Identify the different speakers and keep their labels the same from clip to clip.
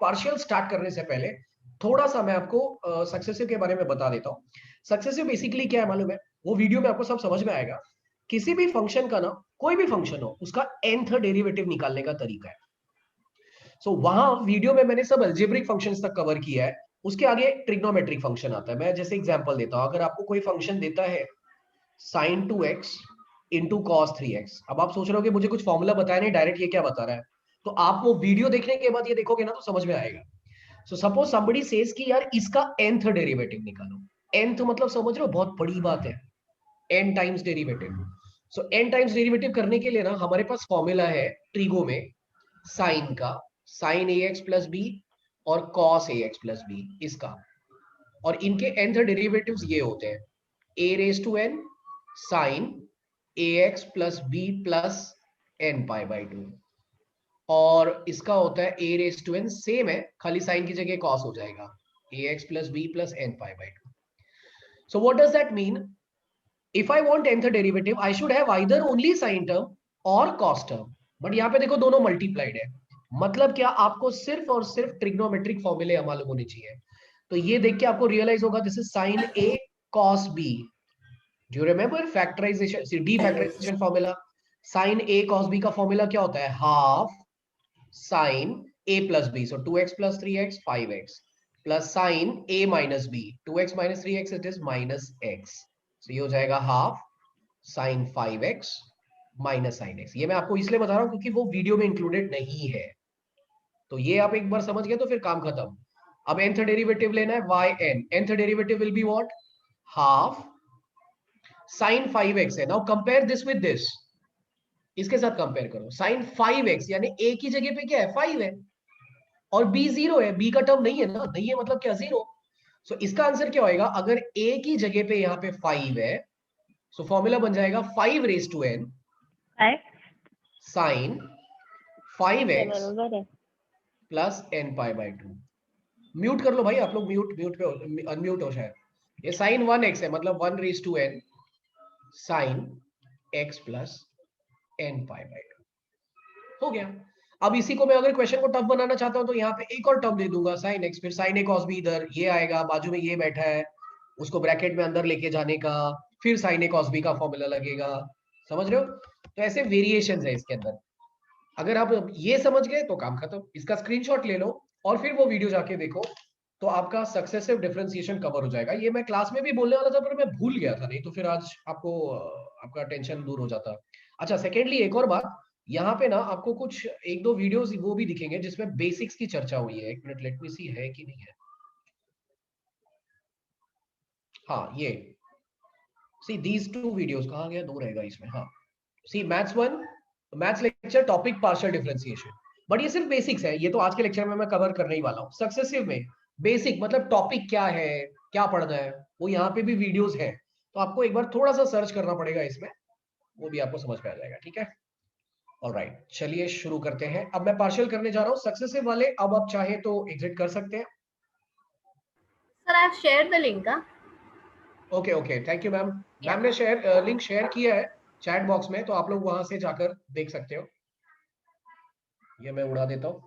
Speaker 1: Partial start करने से पहले थोड़ा सा मैं आपको सक्सेसिव के बारे में बता देता हूँ। सक्सेसिव बेसिकली क्या है मालूम है? वो वीडियो में आपको सब समझ में आएगा। किसी भी फंक्शन का ना, कोई भी फंक्शन हो, उसका nth डेरिवेटिव निकालने का तरीका है। सो वहां वीडियो में मैंने सब अलजेब्रिक फंक्शंस तक कवर किया है। उसके आगे ट्रिग्नोमेट्रिक फंक्शन आता है। मैं जैसे एग्जांपल देता हूं, अगर आपको कोई फंक्शन देता है sin 2x into cos 3x, अब आप सोच रहे हो कि मुझे कुछ फॉर्मूला बताया नहीं, डायरेक्ट ये क्या बता रहा है, तो आप वो वीडियो देखने के बाद ये देखोगे ना तो समझ में आएगा। सो सपोज समबडी सेज कि यार इसका nth डेरिवेटिव निकालो। nth मतलब समझ रहे हो, बहुत बड़ी बात है, n times derivative. So n times derivative करने के लिए ना हमारे पास फॉर्मूला है ट्रिगो में, साइन का, साइन ax प्लस बी और कॉस ax प्लस बी इसका, और इनके nth डेरिवेटिव्स ये होते हैं a raise to n sine ax plus B plus n pi by 2, और इसका होता है a raise to n, same है, खाली साइन की जगह कॉस हो जाएगा, ax plus B plus n pi by 2। So what does that mean? if I want nth derivative, I should have either only sin term और cos term, but यहाँ पे देखो दोनों मल्टीप्लाइड है। मतलब क्या? आपको सिर्फ और सिर्फ ट्रिग्नोमेट्रिक फॉर्मूले मालूम होने चाहिए। तो ये देख के आपको रियलाइज होगा this is sin a cos b। Do you remember factorisation, the factorisation formula? sin a cos b का फॉर्मूला क्या होता है? Half sin a plus b, so 2x plus 3x 5x plus sin a minus b, 2x minus 3x it is minus x। तो ये हो जाएगा half sine 5x minus sine x। ये मैं आपको इसलिए बता रहा हूं क्योंकि वो वीडियो में इंक्लूडेड नहीं है। तो ये आप एक बार समझ गए तो फिर काम खत्म। अब nth डेरिवेटिव लेना है yn, nth derivative will be what? Half sine 5x है। Now compare this with this, इसके साथ कंपेयर करो। साइन 5x यानी a की जगह पे क्या है? 5 है, और b 0 है, b का टर्म नहीं है ना, नहीं है मतलब क्या? 0। सो इसका आंसर क्या होएगा? अगर a की जगह पे यहाँ पे 5 है, सो फॉर्मूला बन जाएगा 5 raise to n sign 5x
Speaker 2: बरोबर है।
Speaker 1: Plus n pi by 2। Mute कर लो भाई आप लोग, म्यूट म्यूट पे अनम्यूट हो शायद। ये साइन 1x है, मतलब 1 raise to n sine x plus n pi by 2 हो गया। अब इसी को मैं अगर क्वेश्चन को टफ बनाना चाहता हूं तो यहाँ पे एक और टर्म दे दूंगा साइन x, फिर साइन a cos b, इधर ये आएगा, बाजू में ये बैठा है, उसको ब्रैकेट में अंदर लेके जाने का, फिर साइन a cos b का फॉर्मूला लगेगा। समझ रहे हो? तो ऐसे वेरिएशंस है इसके अंदर। अगर आप ये समझ गए तो काम खत्म। इसका स्क्रीनशॉट ले लो और फिर वो वीडियो जाके देखो, तो आपका सक्सेसिव डिफरेंशिएशन कवर हो जाएगा। ये मैं क्लास में भी बोलने वाला था पर मैं भूल गया था, नहीं तो फिर आज आपको आपका टेंशन दूर हो जाता। अच्छा, सेकेंडली एक और बात, यहाँ पे ना आपको कुछ एक दो वीडियोस वो भी दिखेंगे जिसमें बेसिक्स की चर्चा हुई है। एक मिनट, लेट मी सी है कि नहीं है। हाँ, ये सी दीज टू वीडियोस कहाँ गया? दो रहेगा इसमें। हाँ, see maths 1, maths lecture topic partial differentiation. But ये सिर्फ बेसिक्स है, ये तो आज के लेक्चर में मैं कवर करने ही वाला हूँ। सक्सेसिव में बेसिक मतलब टॉपिक क्या है, क्या पढ़ना है, वो यहाँ पे भी वीडियोस है। तो आपको एक बार थोड़ा सा सर्च करना पड़ेगा इसमें, वो भी आपको समझ में आ जाएगा। ठीक है, ऑलराइट, चलिए शुरू करते हैं। अब मैं पार्शियल करने जा रहा हूँ सक्सेसिव वाले। अब आप चाहे तो एग्जिट कर सकते हैं।
Speaker 2: Sir, I have shared the link.
Speaker 1: Okay okay, thank you ma'am.
Speaker 2: Yeah.
Speaker 1: Ma'am ने शेयर लिंक शेयर किया है चैट बॉक्स में, तो आप लोग वहां से जाकर देख सकते हो। ये मैं उड़ा देता हूँ।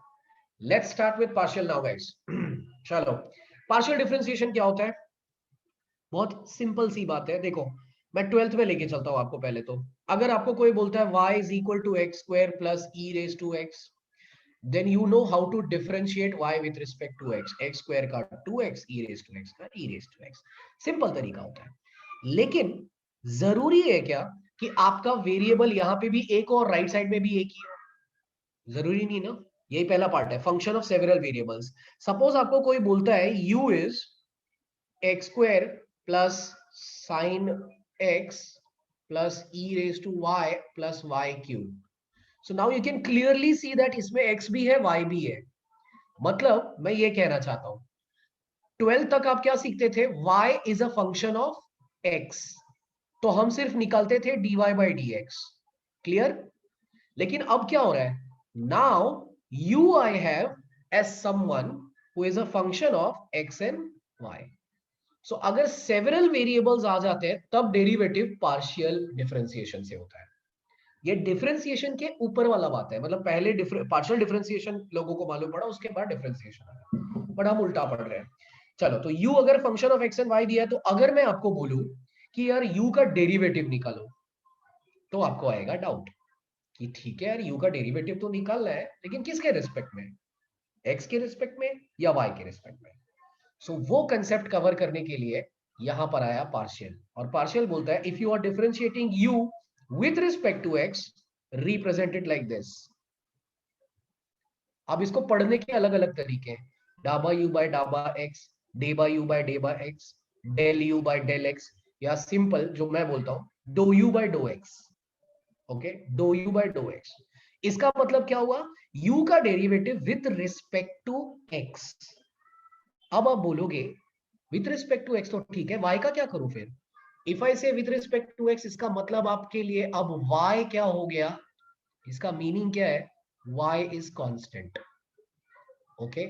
Speaker 1: Let's start with partial now guys. चलो, पार्शियल डिफरेंशिएशन क्या होता है? बहुत सिंपल सी बात है। देखो, मैं 12th में लेके चलता हूँ आपको। पहले तो अगर आपको कोई बोलता है y is equal to X square plus E raise to X, then you know how to differentiate y with respect to x। X square का 2x, E raise to X का E raise to X. Simple तरीका होता है। लेकिन जरूरी है क्या कि आपका वेरिएबल यहाँ पे भी एक और राइट साइड में भी एक ही हो? जरूरी नहीं ना। यही पहला पार्ट है, function of several variables. Suppose आपको कोई बोलता है u is X square plus sine X plus E raise to Y plus Y cube. So now you can clearly see that इसमें x भी है y भी है। मतलब मैं ये कहना चाहता हूं, 12 तक आप क्या सीखते थे? y is a function of x, तो हम सिर्फ निकालते थे dy by D X. Clear? लेकिन अब क्या हो रहा है? Now you I have as someone who is a function of x and y। So अगर सेवरल वेरिएबल्स आ जाते हैं तब डेरिवेटिव पार्शियल डिफरेंशिएशन से होता है। ये डिफरेंशिएशन के ऊपर वाला बात है, मतलब पहले पार्शियल डिफरेंशिएशन लोगों को मालूम पड़ा, उसके बाद डिफरेंशिएशन आया, बट हम उल्टा पढ़ रहे हैं। चलो, तो u अगर function of x and y दिया है, तो अगर मैं आपको बोलूं कि यार u का डेरिवेटिव निकालो, तो आपको आएगा डाउट कि ठीक है यार, u का डेरिवेटिव तो निकालना है, लेकिन किसके रिस्पेक्ट में, x के रिस्पेक्ट में या y के रिस्पेक्ट में। सो वो कंसेप्ट कवर करने के लिए यहां पर आया पार्शियल, और पार्शियल बोलता है if you are differentiating u with respect to x, represented like this. अब इसको पढ़ने के अलग अलग तरीके हैं, डाबा u बाय डाबा x, डेबा u बाय डेबा x, del u by del x, या सिंपल जो मैं बोलता हूं dou u by dough x। Okay, dou u by dough x, इसका मतलब क्या हुआ, u का derivative with respect to x। अब आप बोलोगे विथ रिस्पेक्ट टू x तो ठीक है, y का क्या करूं फिर। इफ आई से विथ रिस्पेक्ट टू x, इसका मतलब आपके लिए अब y क्या हो गया, इसका मीनिंग क्या है, y इज कांस्टेंट। ओके,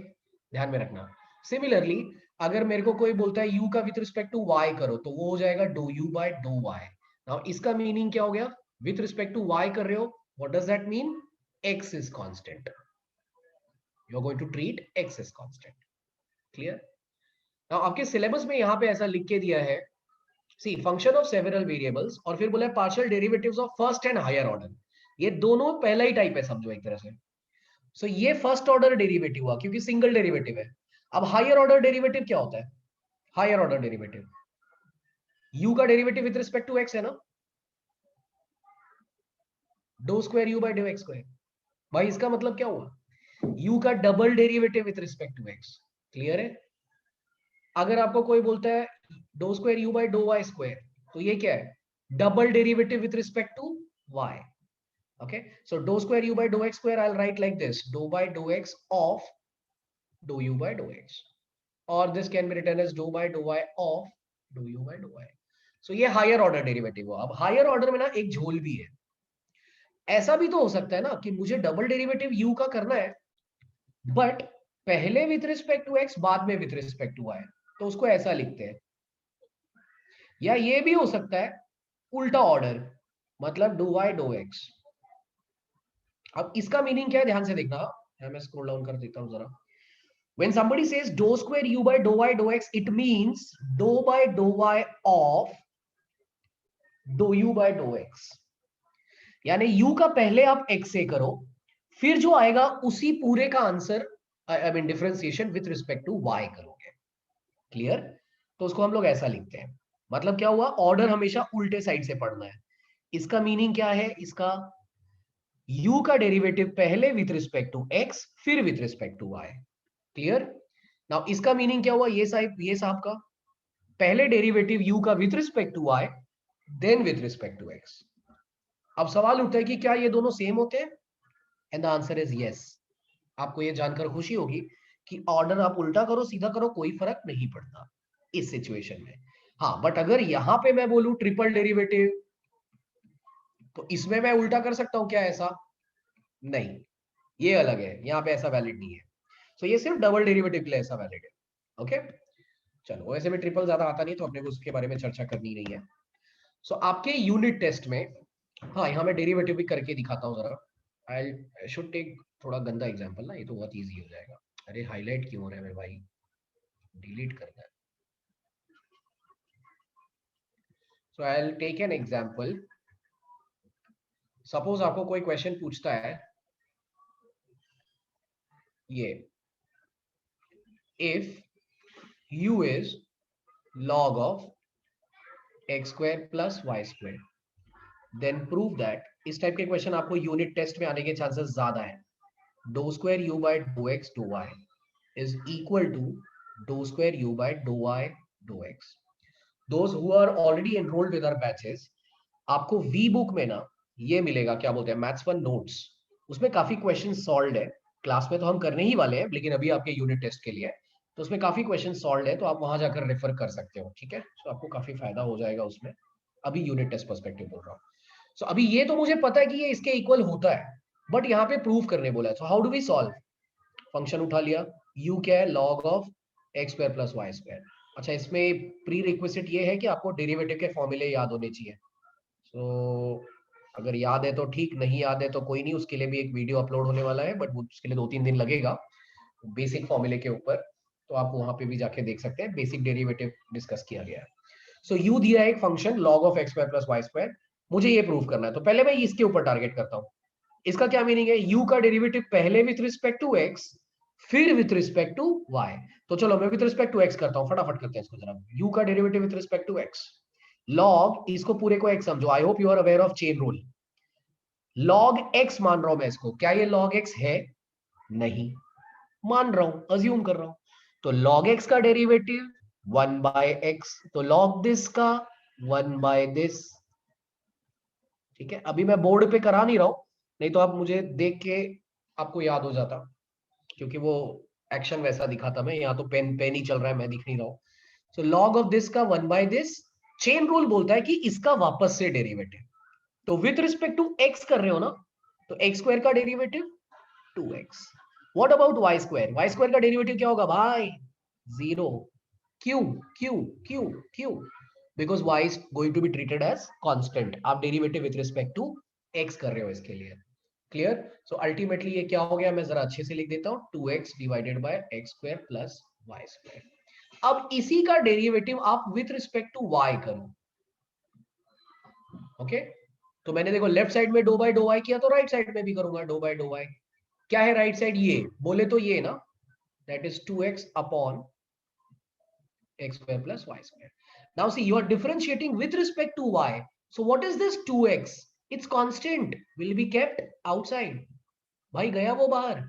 Speaker 1: ध्यान में रखना। सिमिलरली अगर मेरे को कोई बोलता है u का विथ रिस्पेक्ट टू y करो, तो वो हो जाएगा do u by dough y। Now इसका मीनिंग क्या हो गया, विथ रिस्पेक्ट टू y कर रहे हो, what does that mean, x is constant, you are going to treat x is constant. Clear. Now आपके सिलेबस में यहां पे ऐसा लिख के दिया है, see function of several variables, और फिर बोला है partial derivatives of first and higher order. ये दोनों पहला ही टाइप है समझो एक तरह से। सो ये फर्स्ट ऑर्डर डेरिवेटिव हुआ क्योंकि सिंगल डेरिवेटिव है। अब हायर ऑर्डर डेरिवेटिव क्या होता है, हायर ऑर्डर डेरिवेटिव u का derivative with respect to x है ना, do square u by dough x square. भाई इसका मतलब क्या हुआ, u का double derivative with respect to x। Clear है। अगर आपको कोई बोलता है do square u by dough y square, तो ये क्या है, double derivative with respect to y। Okay, so dou square u by dou x square I'll write like this, dou by dou x of dou u by dou x, or this can be written as dou by dou y of dou u by dou y। so ये higher order derivative हुआ। अब higher order में ना एक झोल भी है, ऐसा भी तो हो सकता है ना कि मुझे डबल डेरिवेटिव u का करना है, बट पहले विथ रिस्पेक्ट टू x बाद में विथ रिस्पेक्ट टू y, तो उसको ऐसा लिखते हैं। या ये भी हो सकता है उल्टा ऑर्डर, मतलब डो y डो x। अब इसका मीनिंग क्या है, ध्यान से देखना, मैं स्क्रॉल डाउन कर देता हूं जरा। When somebody says dou square u by dou y dou x, it means dou by dou y of dou u by dou x। यानी u का पहले आप x से करो, फिर जो आएगा उसी पूरे का answer, I mean differentiation with respect to y करोगे। क्लियर। तो उसको हम लोग ऐसा लिखते हैं, मतलब क्या हुआ, ऑर्डर हमेशा उल्टे साइड से पढ़ना है। इसका मीनिंग क्या है, इसका u का डेरिवेटिव पहले विथ रिस्पेक्ट टू x, फिर with respect to y। Clear. Now इसका मीनिंग क्या हुआ, ये साहब का पहले डेरिवेटिव u का with respect to y, then with respect to x। अब सवाल उठता है कि क्या ये दोनों सेम होते हैं, and the answer is yes. आपको ये जानकर खुशी होगी कि ऑर्डर आप उल्टा करो सीधा करो कोई फर्क नहीं पड़ता इस सिचुएशन में। हाँ, बट अगर यहां पे मैं बोलूं ट्रिपल डेरिवेटिव, तो इसमें मैं उल्टा कर सकता हूं क्या ऐसा, नहीं, ये अलग है, यहाँ पे ऐसा वैलिड नहीं है। सो ये सिर्फ डबल डेरिवेटिव के लिए ऐसा वैलिड है। ओके, चलो, वैसे भी ट्रिपल ज्यादा आता नहीं तो अपने को उसके बारे में चर्चा करनी नहीं है। सो आपके यूनिट टेस्ट में, हाँ यहाँ मैं डेरिवेटिव भी करके दिखाता हूँ जरा। आई शुड टेक थोड़ा गंदा एग्जांपल ना, ये तो बहुत इजी हो जाएगा। अरे हाईलाइट क्यों हो रहा है मेरे भाई, डिलीट करना है। So I will take an example. Suppose आपको कोई क्वेश्चन पूछता है ये, if u is log of x square plus y square, then prove that। इस टाइप के क्वेश्चन आपको यूनिट टेस्ट में आने के चांसेस ज्यादा है। Do square u by dough x dough y is equal to do square u by dough y do x। Those who are already enrolled with our batches, आपको we book में ना ये मिलेगा, क्या बोलते हैं, मैथ्स वन नोट्स। उसमें काफी क्वेश्चन सॉल्व है, क्लास में तो हम करने ही वाले हैं, लेकिन अभी आपके यूनिट टेस्ट के लिए, तो उसमें काफी क्वेश्चन सॉल्व है, तो आप वहां जाकर रेफर कर सकते हो। ठीक है, तो आपको काफी फायदा हो जाएगा उसमें। अभी यूनिट टेस्ट पर्सपेक्टिव बोल रहा हूँ। सो अभी ये तो मुझे पता है कि ये इसके इक्वल होता है, बट यहाँ पे प्रूव करने बोला है। So how do we solve, function उठा लिया, u क्या है, log of x square plus Y square. अच्छा, इसमें प्री रिक्विजिट ये है कि आपको डेरिवेटिव के फॉर्मूले याद होने चाहिए। सो अगर याद है तो ठीक, नहीं याद है तो कोई नहीं, उसके लिए भी एक वीडियो अपलोड होने वाला है, बट उसके लिए 2-3 दिन लगेगा बेसिक फॉर्मूले के ऊपर, तो आप वहां पे भी जाके देख सकते हैं, बेसिक डेरिवेटिव डिस्कस किया गया है। सो यू दिया है एक function log of X square plus Y square, मुझे ये प्रूव करना है, तो पहले मैं इसके ऊपर टारगेट करता हूँ। इसका क्या मीनिंग है, u का डेरिवेटिव पहले विथ रिस्पेक्ट टू x, फिर विथ रिस्पेक्ट टू y। तो चलो मैं विथ रिस्पेक्ट टू x करता हूँ, फटाफट करते हैं इसको जरा। u का derivative with respect to x, log, इसको पूरे को x समझो, I hope you are aware of chain rule. log x मान रहा हूं मैं इसको, क्या ये log x है? नहीं, मान रहा हूं, अज्यूम कर रहा हूं। तो log x का डेरिवेटिव 1 बाय x, तो log दिस का 1 बाय दिस। ठीक है, अभी मैं बोर्ड पे करा नहीं रहा हूं, नहीं तो आप मुझे देख के आपको याद हो जाता, क्योंकि वो एक्शन वैसा दिखाता मैं, यहाँ तो पेन पेन ही चल रहा है, मैं दिख नहीं रहा हूं। सो log ऑफ दिस का 1 बाय दिस, चेन रूल बोलता है कि इसका वापस से डेरिवेटिव, तो विथ रिस्पेक्ट टू x कर रहे हो ना, तो x स्क्वायर का derivative 2x। What about y square, y square का डेरिवेटिव क्या होगा भाई? 0। क्यों? क्यों? क्यों? क्यों? Because y is going to be treated as constant, आप derivative with respect to x कर रहे हो इसके लिए। क्लियर? सो अल्टीमेटली ये क्या हो गया, मैं जरा अच्छे से लिख देता हूं, 2x divided by x square plus y square. अब इसी का डेरिवेटिव आप विथ रिस्पेक्ट टू y करो। ओके, तो मैंने देखो लेफ्ट साइड में डो वाई किया, तो राइट साइड में भी करूंगा डो वाई। क्या है राइट साइड? ये बोले तो ये ना, that is 2x upon x square plus y square. Now see, you are differentiating with respect to y. So what is this 2x? It's constant, will be kept outside. भाई गया वो बाहर,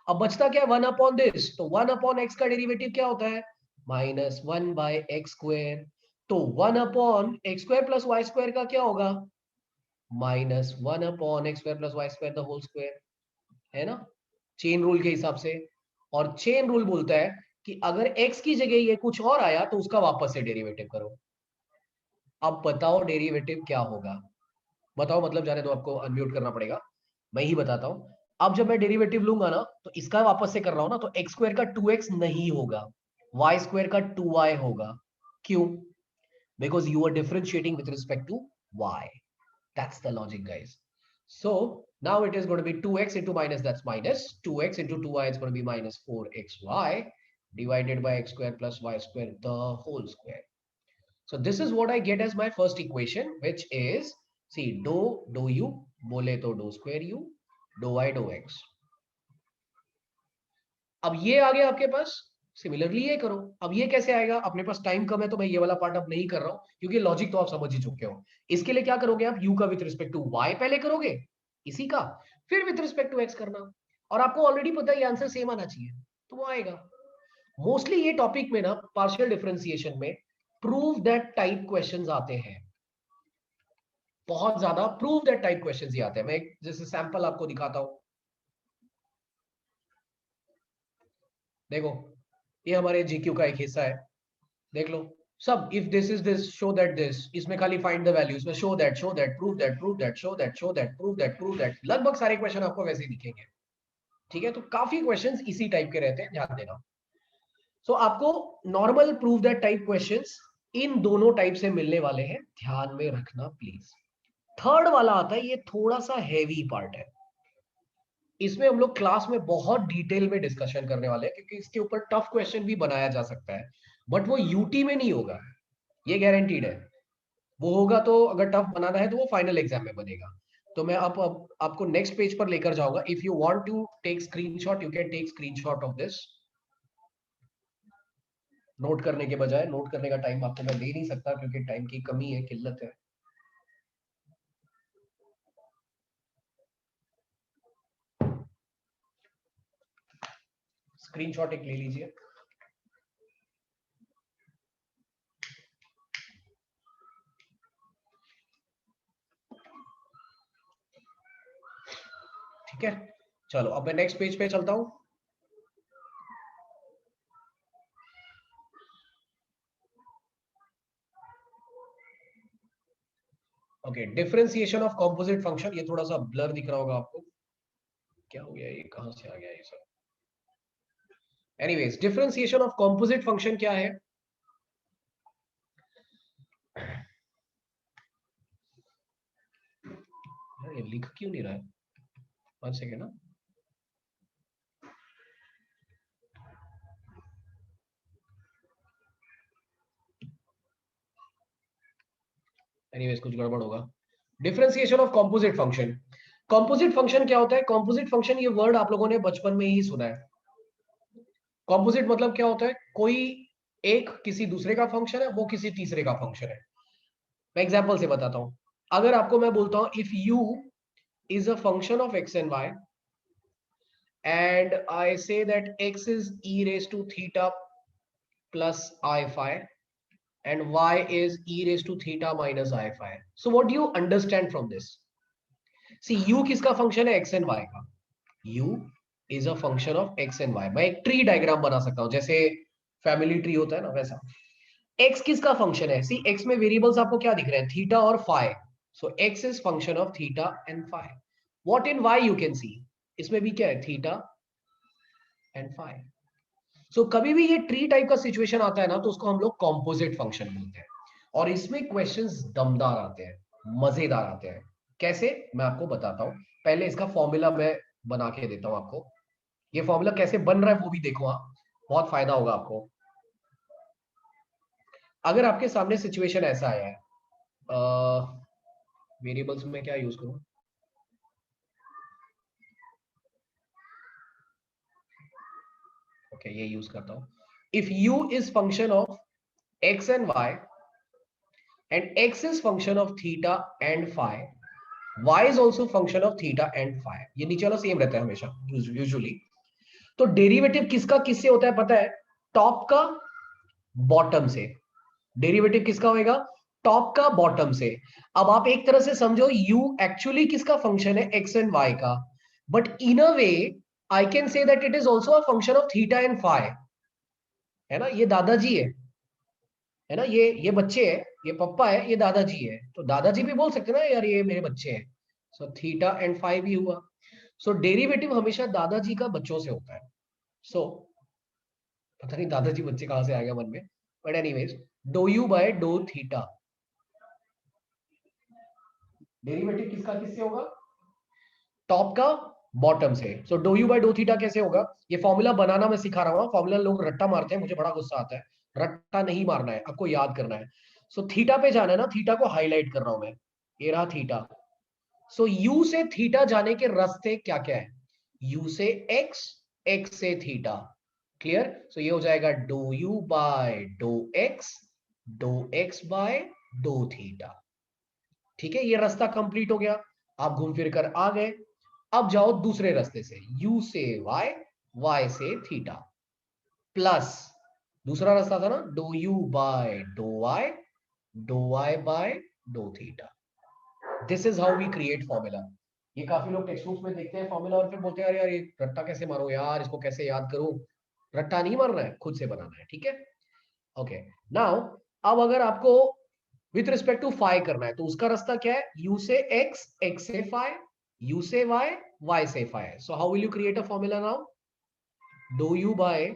Speaker 1: अब बचता क्या है? 1 अपॉन दिस, तो 1 upon x का डेरिवेटिव क्या होता है? Minus 1 by X square. तो 1 upon X square plus Y square का क्या होगा? Minus 1 upon X square plus Y square the whole square, है ना, चेन रूल के हिसाब से। और चेन रूल बोलता है कि अगर x की जगह ये कुछ और आया तो उसका वापस से डेरिवेटिव करो। अब बताओ डेरिवेटिव क्या होगा? बताओ, मतलब जाने दो, आपको अनम्यूट करना पड़ेगा, मैं ही बताता हूं। अब जब मैं डेरिवेटिव लूंगा ना, तो इसका वापस से कर रहा हूं ना, तो एक्स स्क्वायर का 2x नहीं होगा, वाई स्क्वायर का 2y होगा। क्यों? Because you are differentiating with respect to y। That's the logic, guys. So now it is going to be 2x into minus, that's minus 2x into 2y, it's going to be minus 4xy divided by x square plus y square the whole square. So this is what I get as my first equation, which is, see, do u bole to do square u, do y do x. अब ये आ गया आपके पास, similarly ये करो। अब ये कैसे आएगा? अपने पास टाइम कम है तो मैं ये वाला पार्ट अब नहीं कर रहा हूं, क्योंकि लॉजिक तो आप समझ ही चुके हो। इसके लिए क्या करोगे आप? u का विथ रिस्पेक्ट टू y पहले करोगे, इसी का, फिर विथ रिस्पेक्ट टू x करना, और आपको ऑलरेडी पता है ये आंसर सेम आना चाहिए, तो वो आएगा। मोस्टली ये टॉपिक में ना, पार्शियल डिफरेंशिएशन में प्रूव दैट टाइप क्वेश्चंस आते हैं, बहुत ज्यादा प्रूव दैट टाइप क्वेश्चंस ही आते हैं। मैं एक जैसे सैंपल आपको दिखाता हूं, देखो, ये हमारे जीक्यू का एक हिस्सा है, देख लो सब। If this is this, show that this, इसमें खाली फाइंड द वैल्यू, इसमें show that, prove that, prove that, show that, prove that, लगभग सारे क्वेश्चन आपको वैसे ही दिखेंगे। ठीक है, तो काफी क्वेश्चंस इसी टाइप के रहते हैं, ध्यान देना। सो आपको normal prove that type questions in दोनों टाइप से मिलने वाले हैं, ध्यान में रखना प्लीज। थर्ड वाला आता है, ये थोड़ा सा हैवी पार्ट है, इसमें हम लोग क्लास में बहुत डिटेल में डिस्कशन करने वाले हैं, क्योंकि इसके ऊपर टफ क्वेश्चन भी बनाया जा सकता है, बट वो यूटी में नहीं होगा, ये गारंटीड है। वो होगा तो, अगर टफ बनाना है तो वो फाइनल एग्जाम में बनेगा। तो मैं अब आपको नेक्स्ट पेज पर लेकर जाऊंगा। If you want to take screenshot, you can take screenshot of this. Note करने के बजाय, नोट करने का टाइम आपको मैं दे नहीं सकता, क्योंकि टाइम की कमी है, किल्लत है। स्क्रीनशॉट एक ले लीजिए। ठीक है, चलो अब मैं नेक्स्ट पेज पे चलता हूं। Okay, differentiation of composite function, ये थोड़ा सा ब्लर दिख रहा होगा आपको, क्या हो गया, ये कहां से आ गया ये सब। Anyways, differentiation of composite function क्या है? लिख क्यों नहीं रहा है? 1 सेकेंड ना। एनीवेज कुछ गड़बड़ होगा। Differentiation of composite function. Composite function क्या होता है? कॉम्पोजिट फंक्शन, ये वर्ड आप लोगों ने बचपन में ही सुना है। कॉम्पोजिट मतलब क्या होता है? कोई एक किसी दूसरे का फंक्शन है, वो किसी तीसरे का फंक्शन है। मैं एग्जांपल से बताता हूं। अगर आपको मैं बोलता हूं if u is a function of x and y and I say that x is e raised to theta plus I phi and y is e raised to theta minus I phi. So what do you understand from this? See, u किसका function है? x and y का। u is a function of x and y। मैं एक tree diagram बना सकता हूं, जैसे family tree होता है ना, वैसा। x किसका फंक्शन है? सी, x में वेरिएबल्स आपको क्या दिख रहे हैं? थीटा और phi. So x is function of theta and phi. What in y you can see, इसमें भी क्या है? Theta and phi. सो कभी भी ये ट्री टाइप का सिचुएशन आता है ना, तो उसको हम लोग कॉम्पोजिट फंक्शन बोलते हैं। और इसमें क्वेश्चंस दमदार आते हैं, मजेदार आते हैं। कैसे? मैं आपको बताता हूं। पहले इसका फॉर्मूला मैं बना के देता हूं आपको। ये फॉर्मूला कैसे बन रहा है वो भी देखो आप, बहुत फायदा होगा आपको। अगर आपके सामने सिचुएशन ऐसा आया है, वेरिएबल्स में क्या यूज करूं? ओके, ये यूज करता हूं। If u is function of x and y and x is function of theta and phi, y is also function of theta and phi। ये नीचे वाला सेम रहता है हमेशा यूजुअली। तो डेरिवेटिव किसका किससे होता है पता है? टॉप का बॉटम से। डेरिवेटिव किसका होएगा? टॉप का बॉटम से। अब आप एक तरह से समझो, u एक्चुअली किसका फंक्शन है? x एंड y का। But in a way I can say that it is also a function of theta and phi. है ना, ये दादाजी है ना, ये बच्चे है, ये पप्पा है, ये दादाजी है। तो दादाजी भी बोल सकते हैं ना यार ये मेरे बच्चे हैं। सो थीटा एंड फाई भी हुआ। सो डेरिवेटिव हमेशा दादाजी का बच्चों से होता है। सो पता नहीं दादाजी बच्चे कहां से आ गया मन में, but anyways, do you by do theta. Derivative किसका किससे होगा? टॉप का बॉटम से। So do you by do theta कैसे होगा? ये फॉर्मूला बनाना मैं सिखा रहा हूँ। फॉर्मूला लोग रट्टा मारते हैं, मुझे बड़ा गुस्सा आता है। रट्टा नहीं मारना है, आपको याद करना है। सो थीटा पे जाना है ना, थीटा को हाईलाइट कर रहा हूं मैं। ये रहा थीटा। सो यू से थीटा जाने के रास्ते क्या क्या है? यू से एक्स, एक्स से थीटा। क्लियर? सो ये हो जाएगा do you by dough X by do theta. ठीक है, ये रास्ता कंप्लीट हो गया। आप घूम फिर कर आ गए। अब जाओ दूसरे रास्ते से, u से y, y से थीटा, प्लस दूसरा रास्ता था ना, do you by dough y by do theta. This is how we create formula. ये काफी लोग टेक्स्ट बुक्स में देखते हैं फॉर्मूला और फिर बोलते हैं, अरे यार ये रट्टा कैसे मारो यार, इसको कैसे याद करूं? रट्टा नहीं मारना है, खुद से बनाना है। ठीक है, ओके। नाउ अब अगर आपको विथ रिस्पेक्ट टू फाई करना है, तो उसका रास्ता क्या है? u से x, x से फाई, u से y, y से phi. So how will you create a formula now? Do you by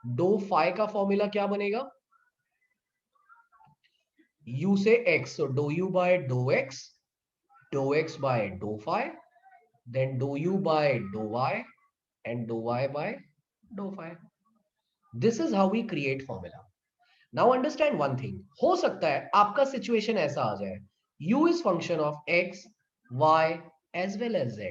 Speaker 1: do phi का फॉर्मूला क्या बनेगा? u से x, so do you by dough x by do phi, then do you by dough y and do y by do phi. This is how we create formula. Now understand one thing. हो सकता है आपका situation ऐसा आ जाए, u is function of x, y as well as z।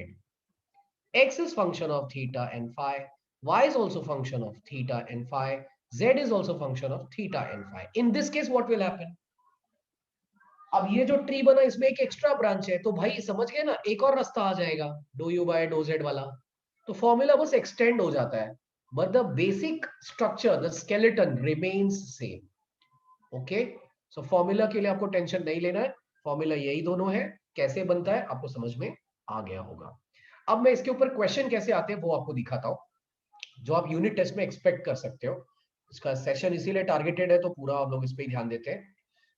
Speaker 1: x is function of theta and phi, y is also function of theta and phi, z is also function of theta and phi। In this case what will happen? अब ये जो tree बना इसमें एक extra branch है, तो भाई समझ गए ना, एक और रास्ता आ जाएगा do you by do Z वाला। तो फॉर्मूला बस एक्सटेंड हो जाता है, but the basic structure, the skeleton remains same. Okay, so formula के लिए आपको टेंशन नहीं लेना है। फॉर्मूला यही दोनों है। कैसे बनता है आपको समझ में आ गया होगा। अब मैं इसके ऊपर क्वेश्चन कैसे आते हैं वो आपको दिखाता हूं, जो आप यूनिट टेस्ट में एक्सपेक्ट कर सकते हो। इसका सेशन इसीलिए टारगेटेड है, तो पूरा आप लोग इस पे ध्यान देते हैं।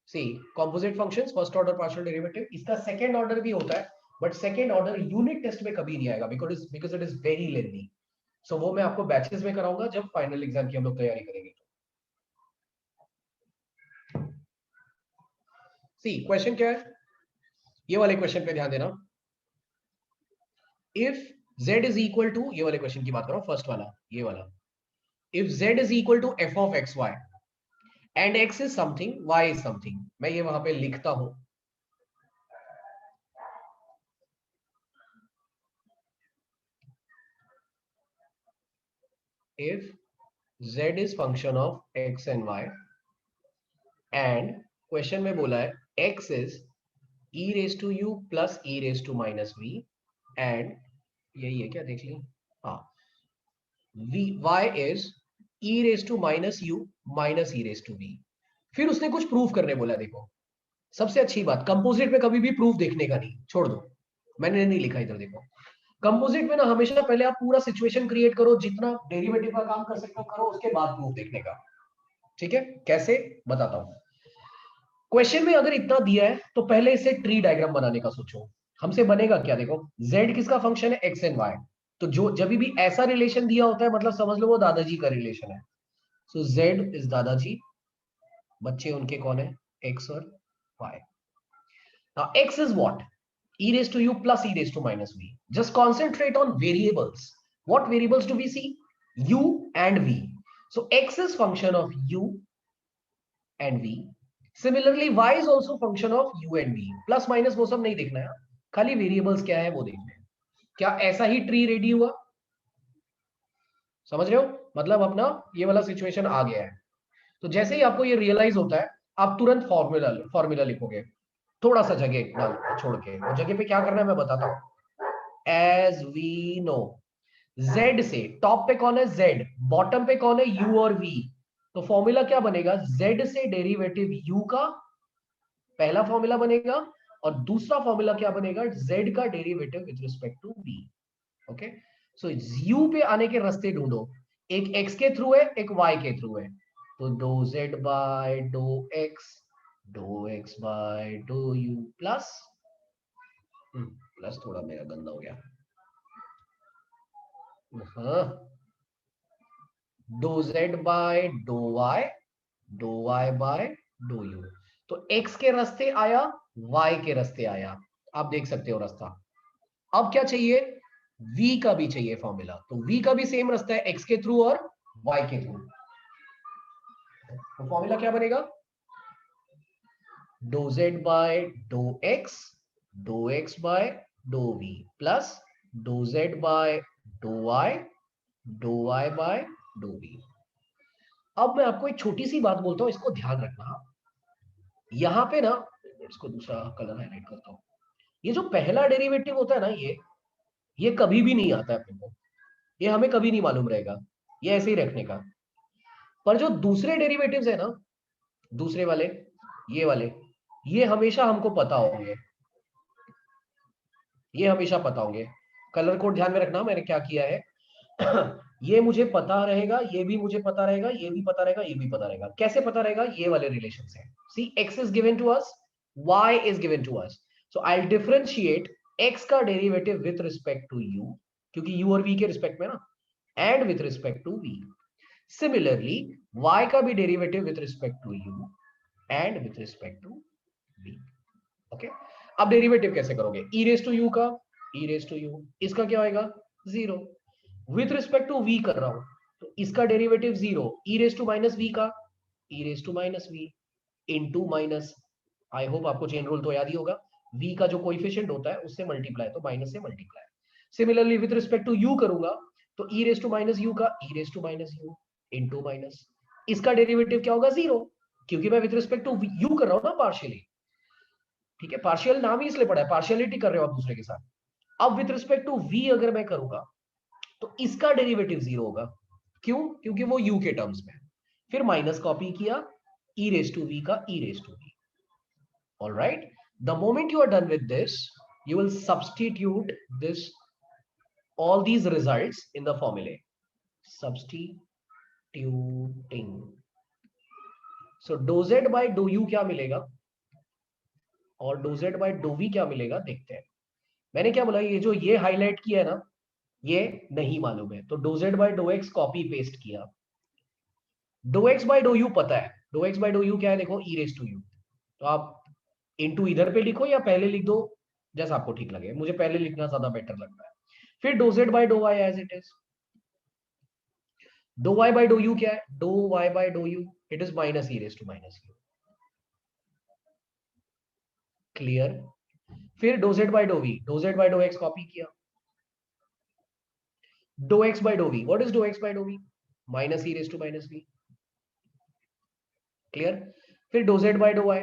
Speaker 1: See, composite functions, first order partial derivative, इसका सेकंड ऑर्डर भी होता है, but second order unit test में कभी नहीं आएगा, because it is very lengthy. So वो मैं आपको बैचेस में कराऊंगा जब फाइनल एग्जाम की हम लोग तैयारी करेंगे। सी, क्वेश्चन क्या है? ये वाले क्वेश्चन पे ध्यान देना। If z is equal to, ये वाले क्वेश्चन की बात कर रहा हूं, फर्स्ट वाला, ये वाला, if z is equal to f of x Y and x is something, y is something, मैं ये वहां पे लिखता हूं, if z is function of x and y and question में बोला है x is e raised to u plus e raised to minus v and यही है क्या, देख ली, हाँ, v y is e raised to minus u minus e raised to v। फिर उसने कुछ प्रूफ करने बोला, देखो सबसे अच्छी बात, कंपोजिट में कभी भी प्रूफ देखने का नहीं, छोड़ दो, मैंने नहीं लिखा इधर, देखो कंपोजिट में ना हमेशा पहले आप पूरा सिचुएशन क्रिएट करो, जितना डेरिवेटिव का काम कर सकते हो करो, उसके बाद प्रूफ देखने का, ठीक है? कैसे, बताता हूं। क्वेश्चन में अगर इतना दिया है तो पहले इसे ट्री डायग्राम बनाने का सोचो, हमसे बनेगा क्या, देखो z किसका फंक्शन है, x एंड y, तो जो जब भी ऐसा रिलेशन दिया होता है मतलब समझ लो वो दादाजी का रिलेशन है, सो z इज दादाजी, बच्चे उनके कौन है, x और y। Now x is what, e raised to u plus e raised to minus v, just concentrate on variables, what variables do we see, u and v, so x is function of u and v, similarly y is also function of u and v, plus minus वो सब नहीं देखना है, खाली variables क्या है वो देखना है। क्या ऐसा ही ट्री रेडी हुआ, समझ रहे हो, मतलब अपना ये वाला सिचुएशन आ गया है, तो जैसे ही आपको ये रियलाइज होता है आप तुरंत फॉर्मूला लिखोगे, थोड़ा सा जगह डाल छोड़ के, वो जगह पे क्या करना है मैं बताता हूं। एज वी नो, z से टॉप पे कौन है, z, बॉटम पे कौन है, u और v, तो फॉर्मूला क्या बनेगा, z से डेरिवेटिव u का पहला फॉर्मूला बनेगा और दूसरा फॉर्मूला क्या बनेगा, z का derivative with respect to v। Okay, so u पे आने के रास्ते ढूंढो, एक x के थ्रू है, एक y के थ्रू है, तो दो z बाय दो x बाय दो u प्लस, प्लस थोड़ा मेरा गंदा हो गया, हाँ, दो z बाय दो y बाय दो u, तो x के रास्ते आया, y के रास्ते आया, आप देख सकते हो रास्ता। अब क्या चाहिए, v का भी चाहिए फॉर्मूला, तो v का भी सेम रास्ता है, x के थ्रू और y के थ्रू, तो फॉर्मूला क्या बनेगा, दो z बाय दो x बाय दो v प्लस दो z बाय दो y बाय दो v। अब मैं आपको एक छोटी सी बात बोलता हूं, इसको ध्यान रखना, यहां पे ना, इसको दूसरा कलर हाईलाइट करता हूं, ये जो पहला डेरिवेटिव होता है ना, ये कभी भी नहीं आता है अपने को, ये हमें कभी नहीं मालूम रहेगा, ये ऐसे ही रखने का, पर जो दूसरे डेरिवेटिव्स है ना, दूसरे वाले, ये वाले, ये हमेशा हमको पता होंगे, ये हमेशा पता होंगे, कलर कोड ध्यान में रखना मैंने क्या किया है ये मुझे पता रहेगा, ये भी मुझे पता रहेगा, ये भी पता रहेगा, ये भी पता रहेगा, कैसे पता रहेगा, ये वाले रिलेशन से, see x is given to us, y is given to us, so I differentiate x का derivative with respect to u, क्योंकि u और v के रिस्पेक्ट में ना, and with respect to v, similarly y का भी derivative with respect to u and with respect to v। Okay, अब derivative कैसे करोगे, e रेज टू u का e रेज टू u, इसका क्या होएगा, zero, with respect to v कर रहा हूं, तो इसका derivative zero, e raise to minus v का e raise to minus v into minus, I hope आपको चेन रूल तो याद ही होगा, v का जो कोएफिशिएंट होता है उससे मल्टीप्लाई, तो माइनस से multiply, similarly with respect to u करूंगा, तो e raise to minus u का e raise to minus u into minus, इसका डेरिवेटिव क्या होगा, जीरो, क्योंकि मैं विथ रिस्पेक्ट टू u कर रहा हूं ना पार्शियली, ठीक है, पार्शियल नाम ही इसलिए पड़ा है, पार्शियलिटी कर रहे हो आप दूसरे के साथ। अब विथ रिस्पेक्ट टू v अगर मैं करूंगा तो इसका डेरिवेटिव जीरो होगा, क्यों, क्योंकि वो u के टर्म्स में, फिर माइनस कॉपी किया, e रेज टू v का e raise to v। All right, the moment you are done with this, you will substitute this, all these results in the formula, substituting, so dou z by dou u क्या मिलेगा और dou z by dou v क्या मिलेगा, देखते हैं। मैंने क्या बोला, ये जो ये हाईलाइट किया है ना, ये नहीं मालूम है, तो dou z by dou x copy paste किया, dou x by dou u पता है, dou x by dou u क्या है, देखो e रेज टू u, तो आप इनटू इधर पे लिखो या पहले लिख दो, जैसा आपको ठीक लगे, मुझे पहले लिखना ज्यादा बेटर लगता है, फिर dou z by dough y as it is. Dou y by dou u क्या है? Dou y by dou u it is minus e raise to minus u। Clear? फिर dou z by dou v, dou z by dough x copy किया, dou x by dou v, what is dou x by dou v? Minus e raise to minus v। Clear? फिर dou z by dough y,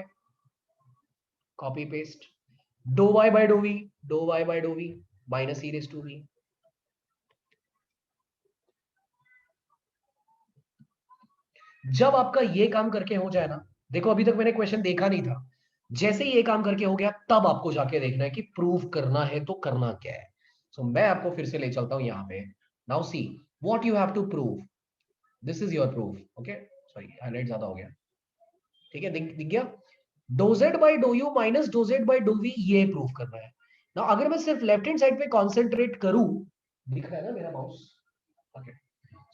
Speaker 1: copy paste, dou y by dou v, dou y by dou v, minus e raise to v। जब आपका ये काम करके हो जाए ना, देखो अभी तक मैंने क्वेश्चन देखा नहीं था, जैसे ही ये काम करके हो गया तब आपको जाके देखना है कि प्रूव करना है तो करना क्या है। सो मैं आपको फिर से ले चलता हूं यहां पे। Now see what you have to prove, this is your proof. Okay, sorry highlight ज्यादा हो गया। ठीक है, दिख गया? Dou z by dou u minus dou z by dou v, ये प्रूव करना है ना। अगर मैं सिर्फ लेफ्ट हैंड साइड पे कॉन्सेंट्रेट करूं, दिख रहा है ना मेरा mouse? Okay,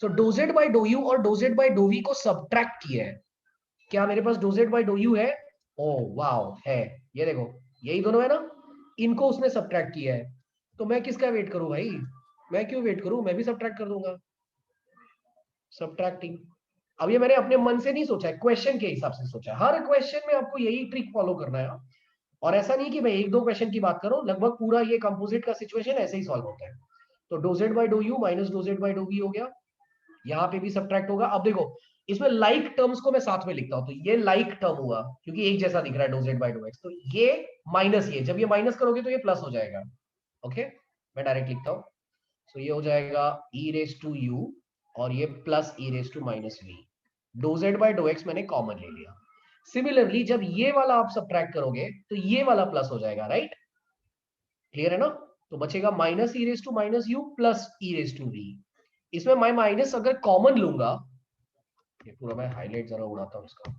Speaker 1: so dou z by dou u और dou z by dou v को सब्ट्रैक्ट किया है। क्या मेरे पास dou z by dou u है? ओ वाओ, है। ये देखो, यही दोनों है ना, इनको उसने सब्ट्रैक्ट किया है। तो मैं किसका वेट करूं भाई? मैं क्यों वेट करूं, मैं भी सब्ट्रैक्ट कर दूंगा। सब्ट्रैक्टिंग। अब ये मैंने अपने मन से नहीं सोचा है, क्वेश्चन के हिसाब से सोचा है। हर क्वेश्चन में आपको यही ट्रिक फॉलो करना है। और ऐसा नहीं कि मैं एक दो क्वेश्चन की बात करूं, लगभग पूरा ये कंपोजिट का सिचुएशन ऐसे ही सॉल्व होता है। तो dou z by dou u minus dou z by dou v हो गया, यहाँ पे भी सब्ट्रैक्ट होगा। अब देखो, इसमें लाइक टर्म्स को मैं साथ में लिखता हूं, तो ये लाइक टर्म हुआ क्योंकि एक जैसा दिख रहा है dou z by dou x, तो ये माइनस, ये जब ये माइनस करोगे तो ये प्लस हो जाएगा। ओके, मैं डायरेक्ट लिखता हूं। सो ये हो जाएगा ई रेज टू यू और ये plus E raise to minus v. Dou z by dou x मैंने कॉमन ले लिया। सिमिलरली जब ये वाला आप सब्ट्रैक्ट करोगे तो ये वाला प्लस हो जाएगा, राइट? क्लियर है ना? तो बचेगा minus e raise to minus u plus E raise to v. इसमें मैं माइनस अगर कॉमन लूंगा, ये पूरा मैं हाईलाइट जरा उड़ाता हूं इसका,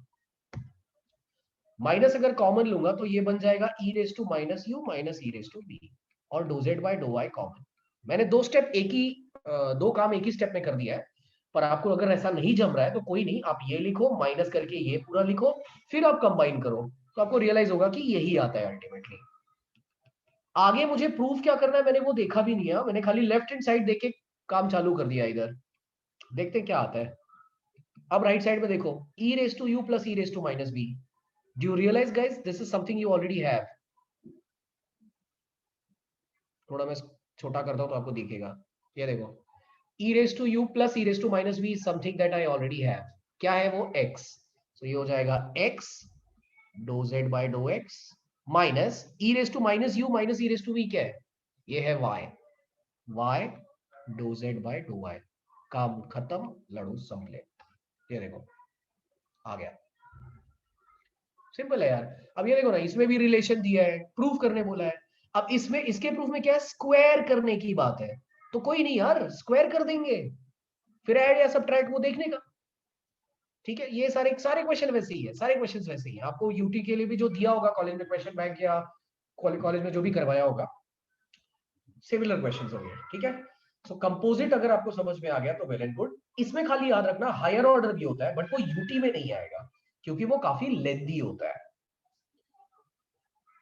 Speaker 1: माइनस अगर कॉमन लूंगा तो ये बन जाएगा e raise to minus u minus e raise to v और dou z by dou y common. मैंने दो स्टेप एक ही दो काम एक ही स्टेप में कर दिया है। पर आपको अगर ऐसा नहीं जम रहा है तो कोई नहीं, आप ये लिखो माइनस करके ये पूरा लिखो, फिर आप कंबाइन करो तो आपको रियलाइज होगा कि यही आता है अल्टीमेटली। आगे मुझे प्रूफ क्या करना है मैंने वो देखा भी नहीं है, मैंने खाली लेफ्ट हैंड साइड देख के काम चालू कर दिया इधर। देखते क्या आता है। अब राइट साइड में देखो, e raised to u plus e raised to minus b. Do you realize guys this is something you already have? थोड़ा मैं छोटा करता हूं तो आपको दिखेगा। ये देखो, e raised to u plus e raised to minus b is something that I already have. क्या है वो? x. So ये हो जाएगा x dou z by dou x minus e raised to minus u minus e raised to v क्या है? ये है y. y dou z by dou y. काम खत्म, लड़ू संभले। ये देखो आ गया, सिंपल है यार। अब ये देखो ना, इसमें भी रिलेशन दिया है, प्रूफ करने बोला है। अब इसमें इसके प्रूफ में क्या है? स्क्वायर करने की बात है। तो कोई नहीं यार, स्क्वायर कर देंगे, फिर ऐड या सब्ट्रैक्ट वो देखने का। ठीक है, ये सारे सारे क्वेश्चन वैसे ही है, सारे क्वेश्चन वैसे ही है। आपको यूटी के लिए भी जो दिया होगा कॉलेज में क्वेश्चन बैंक या कॉलेज में जो भी करवाया होगा, सिमिलर क्वेश्चन होंगे। ठीक है, सो कंपोजिट अगर आपको समझ में आ गया तो वेल एंड गुड। इसमें खाली याद रखना हायर ऑर्डर भी होता है, बट वो यूटी में नहीं आएगा क्योंकि वो काफी लेंथी होता है।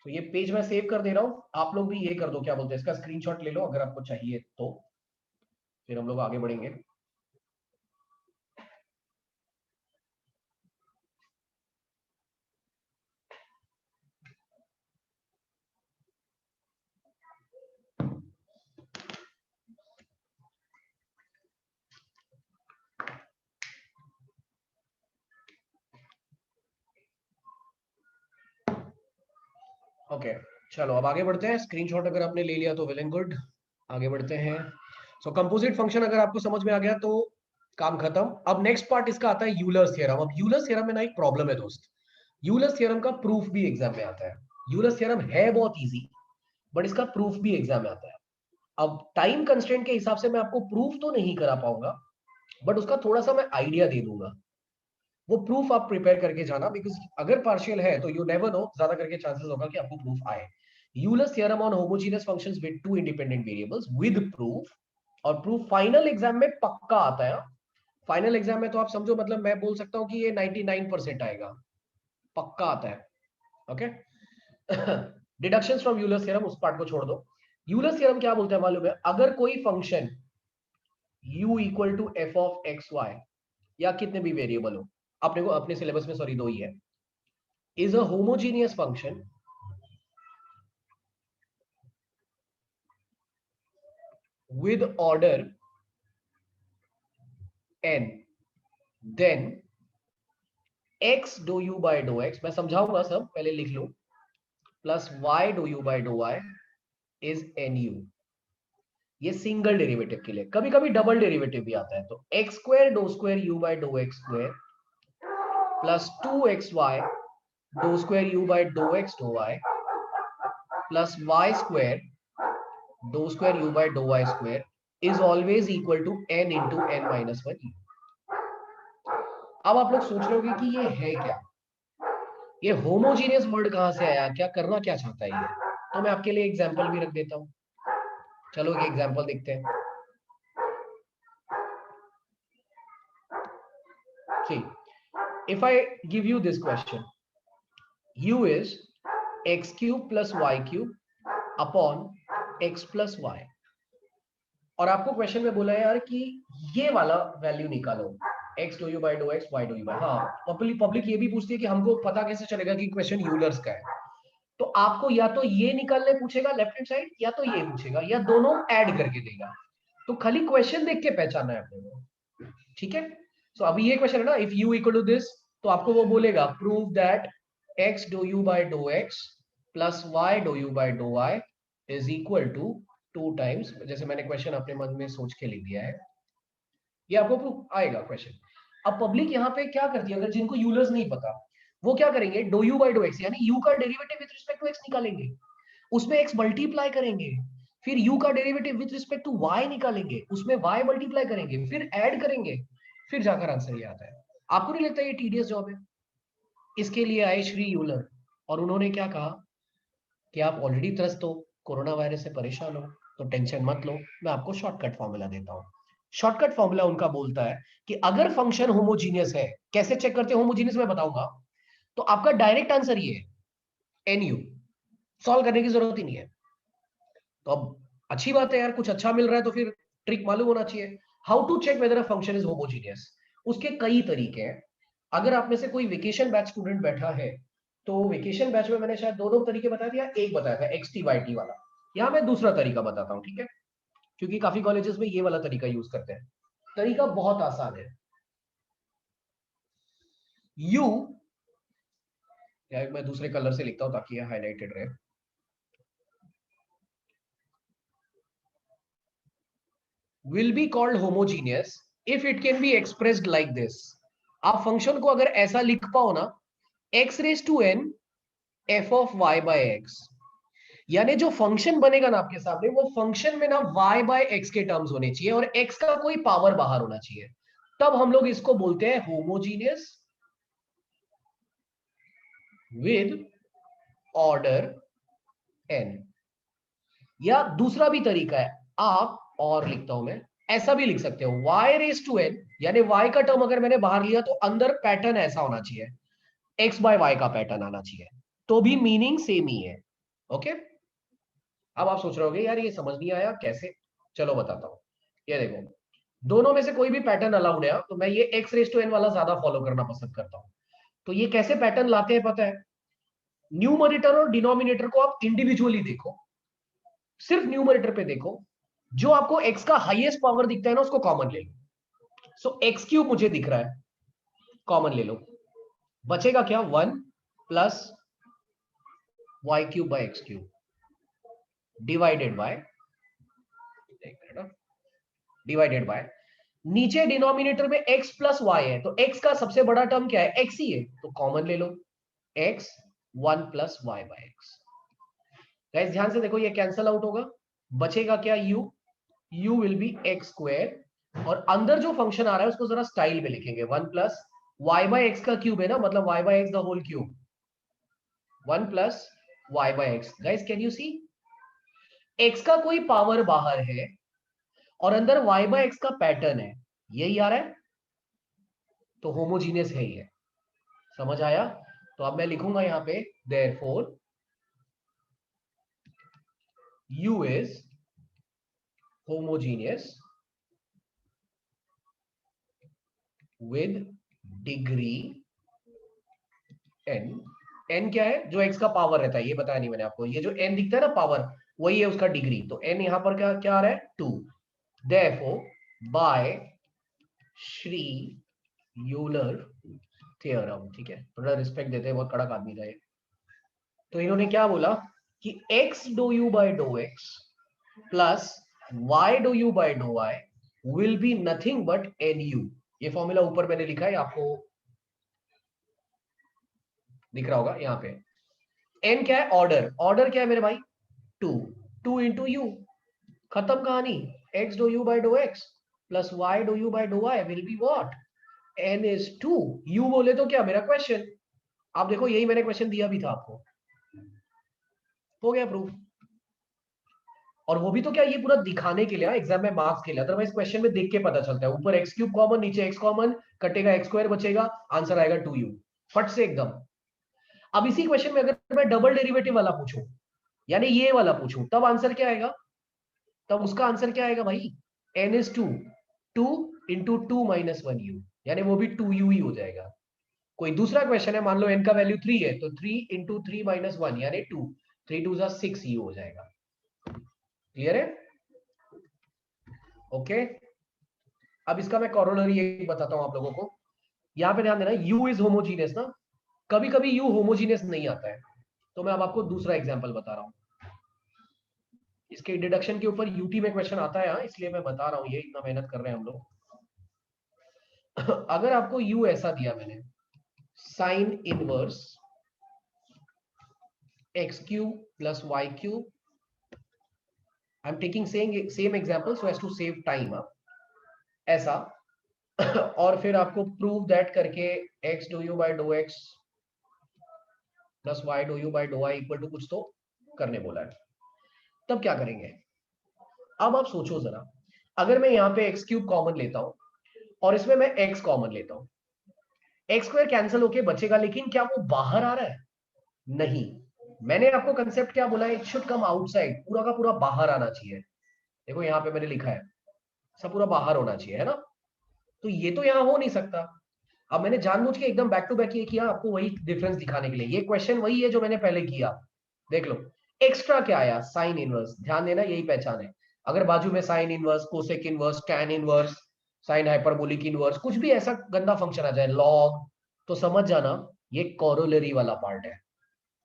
Speaker 1: तो ये पेज मैं सेव कर दे रहा हूं, आप लोग भी ये कर दो, क्या बोलते हैं, इसका स्क्रीनशॉट ले लो अगर आपको चाहिए तो, फिर हम लोग आगे बढ़ेंगे। ओके, चलो अब आगे बढ़ते हैं। स्क्रीनशॉट अगर आपने ले लिया तो वेल एंड गुड, आगे बढ़ते हैं। सो कंपोजिट फंक्शन अगर आपको समझ में आ गया तो काम खत्म। अब नेक्स्ट पार्ट इसका आता है यूलर्स थ्योरम। अब यूलर्स थ्योरम में ना एक प्रॉब्लम है दोस्त, यूलर्स थ्योरम का प्रूफ भी एग्जाम में आता है। यूलर्स थ्योरम है बहुत इजी, बट इसका प्रूफ भी एग्जाम में आता है। अब टाइम कंस्ट्रेंट के हिसाब से मैं आपको प्रूफ तो नहीं करा पाऊंगा, बट उसका थोड़ा सा मैं आइडिया दे दूंगा। वो प्रूफ आप प्रिपेयर करके जाना, बिकॉज अगर पार्शियल है तो यू नेवर नो, ज्यादा करके चांसेस होगा कि आपको प्रूफ आए। Euler's theorem on homogeneous functions with two independent variables with proof, और प्रूफ फाइनल एग्जाम में पक्का आता है। फाइनल एग्जाम में तो आप समझो, मतलब मैं बोल सकता हूं कि ये 99% आएगा, पक्का आता है। Okay, deductions from Euler's theorem उस पार्ट को छोड़ दो। यूलर्स थ्योरम क्या बोलता है मालूम है? अगर कोई function u equal to f of x y, या कितने भी वेरिएबल हो, अपने को अपने सिलेबस में सॉरी 2 ही है, is a homogeneous function with order n, then x dou u by dou x, मैं समझाऊंगा सब, पहले लिख लो, plus y dou u by dou y is nu। ये सिंगल डेरिवेटिव के लिए, कभी कभी डबल डेरिवेटिव भी आता है, तो x square dou square u by dou x square plus 2xy dou square u by dou x dou y plus y square dou square u by dou y square is always equal to n into n minus 1। अब आप लोग सोच रहे होगे कि ये है क्या, ये होमोजीनियस वर्ड कहां से आया, क्या करना क्या चाहता है ये? तो मैं आपके लिए एग्जांपल भी रख देता हूं, चलो एक एग्जांपल देखते हैं। See, if I give you this question, u is x cube plus y cube upon x plus y, और आपको क्वेश्चन में बोला है यार कि ये वाला वैल्यू निकालो, x dou u by dou x, y dou u by, हाँ पब्लिक ये भी पूछती है कि हमको पता कैसे चलेगा कि क्वेश्चन यूलर्स का है। तो आपको या तो ये निकालने पूछेगा लेफ्ट हैंड साइड, या तो ये पूछेगा, या दोनों ऐड करके देगा। तो खाली क्वेश्चन देख के पहचानना है अपने को, ठीक है? सो अभी ये क्वेश्चन है ना, if u equal to this, तो आपको वो बोलेगा prove that x dou u by dou x plus y dou u by dou y is equal to 2 times, जैसे मैंने क्वेश्चन अपने मन में सोच के लिख दिया है, ये आपको प्रूफ आएगा क्वेश्चन। अब पब्लिक यहाँ पे क्या करती है, अगर जिनको यूलर्स नहीं पता, वो क्या करेंगे, dou u by dou x यानी u का derivative with respect to x निकालेंगे, उसमें x मल्टीप्लाई करेंगे, फिर u का derivative with respect to y निकालेंगे, उसमें y मल्टीप्लाई करेंगे, फिर ऐड करेंगे, फिर जाकर आंसर ये आता है। आपको नहीं लगता ये टीडियस जॉब है? इसके लिए आए श्री यूलर, और उन्होंने क्या कहा कि आप ऑलरेडी त्रस्त हो, कोरोना वायरस से परेशान हो, तो टेंशन मत लो, मैं आपको शॉर्टकट फॉर्मूला देता हूं। शॉर्टकट फॉर्मूला उनका बोलता है कि अगर फंक्शन होमोजीनियस है, कैसे चेक करते हैं होमोजीनियस मैं बताऊंगा, तो आपका डायरेक्ट आंसर ये है nu, सॉल्व करने की जरूरत ही नहीं है। तो अब अच्छी बात है यार, कुछ अच्छा मिल रहा है तो फिर ट्रिक मालूम होना चाहिए। How to check whether a function is homogeneous, उसके कई तरीके हैं। अगर आप में से कोई वेकेशन बैच स्टूडेंट बैठा है, तो वेकेशन बैच में मैंने शायद दो तरीके बताया दिया, एक बताया था एक्सटी वाईटी वाला, यहाँ मैं दूसरा तरीका बताता हूँ, ठीक है? क्योंकि काफी कॉलेजेस में ये वाला तरीका यूज करते हैं। तरीका बहुत आसान है। यू, मैं दूसरे कलर से लिखता हूं ताकि ये हाईलाइटेड रहे। will be called homogeneous if it can be expressed like this। आप फंक्शन को अगर ऐसा लिख पाओ ना, x raise to n f of y by x, यानी जो फंक्शन बनेगा ना आपके सामने, वो फंक्शन में ना y बाय x के टर्म्स होने चाहिए और x का कोई पावर बाहर होना चाहिए, तब हम लोग इसको बोलते हैं होमोजीनियस विद ऑर्डर n। या दूसरा भी तरीका है, आप और लिखता हूं मैं, ऐसा भी लिख सकते हो, y रेज टू n, यानी y का टर्म अगर मैंने बाहर लिया तो अंदर पैटर्न ऐसा होना चाहिए, x बाय y का पैटर्न आना चाहिए, तो भी मीनिंग सेम ही है। ओके, अब आप सोच रहे होगे यार ये समझ नहीं आया कैसे, चलो बताता हूं। ये देखो, दोनों में से कोई भी पैटर्न अलाउड है, तो मैं ये x रेज टू n वाला ज्यादा फॉलो करना पसंद करता हूं। तो ये कैसे पैटर्न लाते हैं पता है? न्यूमरेटर और डिनोमिनेटर को आप इंडिविजुअली देखो, सिर्फ न्यूमरेटर पे देखो, जो आपको x का हाईएस्ट पावर दिखता है ना, उसको कॉमन ले लो। सो एक्स क्यूब मुझे दिख रहा है, कॉमन ले लो, बचेगा क्या, 1 plus Y cube by x cube divided by, divided by, नीचे डिनोमिनेटर में x प्लस वाई है, तो x का सबसे बड़ा टर्म क्या है, x ही है, तो कॉमन ले लो, x 1 plus y by x. Guys ध्यान से देखो, ये कैंसल आउट होगा, बचेगा क्या, u will be x square, और अंदर जो फंक्शन आ रहा है उसको जरा स्टाइल में लिखेंगे, 1 प्लस वाई बाई एक्स का क्यूब है ना, मतलब y by x the whole cube, 1 plus y by x. Guys can you see, x का कोई पावर बाहर है और अंदर y बाय एक्स का पैटर्न है, यही आ रहा है, तो होमोजीनियस है ये। समझ आया? तो अब मैं लिखूंगा यहां पे therefore U is homogeneous with degree n. n क्या है? जो x का पावर रहता है, ये बताया नहीं मैंने आपको। ये जो n दिखता है ना पावर, वही है उसका डिग्री। तो n यहां पर क्या क्या आ रहा है? 2। Therefore, by Shri Euler theorem, ठीक है, थोड़ा रिस्पेक्ट देते हैं, बहुत कड़क आदमी था ये। तो इन्होंने क्या बोला कि x dou you by dough x plus y dou you by dough y will be nothing but nu। ये फॉर्मूला ऊपर मैंने लिखा है, आपको दिख रहा होगा यहाँ पे। n क्या है? ऑर्डर। ऑर्डर क्या है मेरे भाई? 2। 2 इंटू यू, खत्म कहानी। x dou you by dough x plus y dou you by dough y will be what? n is 2। u बोले तो क्या? मेरा क्वेश्चन। आप देखो, यही मैंने क्वेश्चन दिया भी था आपको। हो गया प्रूफ। और वो भी तो क्या, ये पूरा दिखाने के लिए, एग्जाम में मार्क्स के लिए। अदरवाइज क्वेश्चन में देख के पता चलता है, ऊपर x क्यूब कॉमन, नीचे x कॉमन, कटेगा x स्क्वायर, बचेगा, आंसर आएगा 2u, फट से एकदम। अब इसी क्वेश्चन में अगर मैं डबल डेरिवेटिव वाला पूछूं, यानी ये वाला पूछूं, तब आंसर क्या आएगा? तब उसका आंसर क्या आएगा भाई? n is 2। 2 into 2 minus 1u, यानी वो भी 2u ही हो जाएगा। कोई दूसरा क्वेश्चन है, मान लो n का वैल्यू 3 है, तो 3 इंटू 3 माइनस 1 यानी 2। 3 2 6 u हो जाएगा। क्लियर है? ओके। अब इसका मैं कॉरोलरी एक बताता हूं आप लोगों को। यहां पे ध्यान देना, u इज होमोजीनियस ना। कभी कभी u होमोजीनियस नहीं आता है, तो मैं अब आपको दूसरा एग्जांपल बता रहा हूं। इसके डिडक्शन के ऊपर यूटी में क्वेश्चन आता है, इसलिए मैं बता रहा हूं, ये इतना मेहनत कर रहे हैं हम लोग। अगर आपको u ऐसा दिया मैंने, sine inverse x cube plus Y cube, I am taking same example so as to save time, ऐसा। और फिर आपको प्रूव दैट करके x dou you by dough x plus y dou you by dough y equal to कुछ तो करने बोला है। तब क्या करेंगे? अब आप सोचो जरा, अगर मैं यहाँ पे x क्यूब कॉमन लेता हूं और इसमें मैं x कॉमन लेता हूं, एक्स स्क्वायर कैंसिल होके बचेगा, लेकिन क्या वो बाहर आ रहा है? नहीं। मैंने आपको कंसेप्ट क्या बोला है? इट शुड कम आउटसाइड, पूरा का पूरा बाहर आना चाहिए। देखो यहाँ पे मैंने लिखा है, सब पूरा बाहर होना चाहिए, है ना? तो ये तो यहाँ हो नहीं सकता। अब मैंने जानबूझ के एकदम बैक टू बैक ये किया, आपको वही डिफरेंस दिखाने के लिए। ये क्वेश्चन वही है जो मैंने पहले किया। देख लो, एक्स्ट्रा क्या आया? Sine inverse. ध्यान देना, यही पहचान है। अगर बाजू में sine inverse, cosec inverse, tan inverse, sine hyperbolic inverse, कुछ भी ऐसा गंदा फंक्शन आ जाए, लॉग, तो समझ जाना ये कॉरोलरी वाला पार्ट है।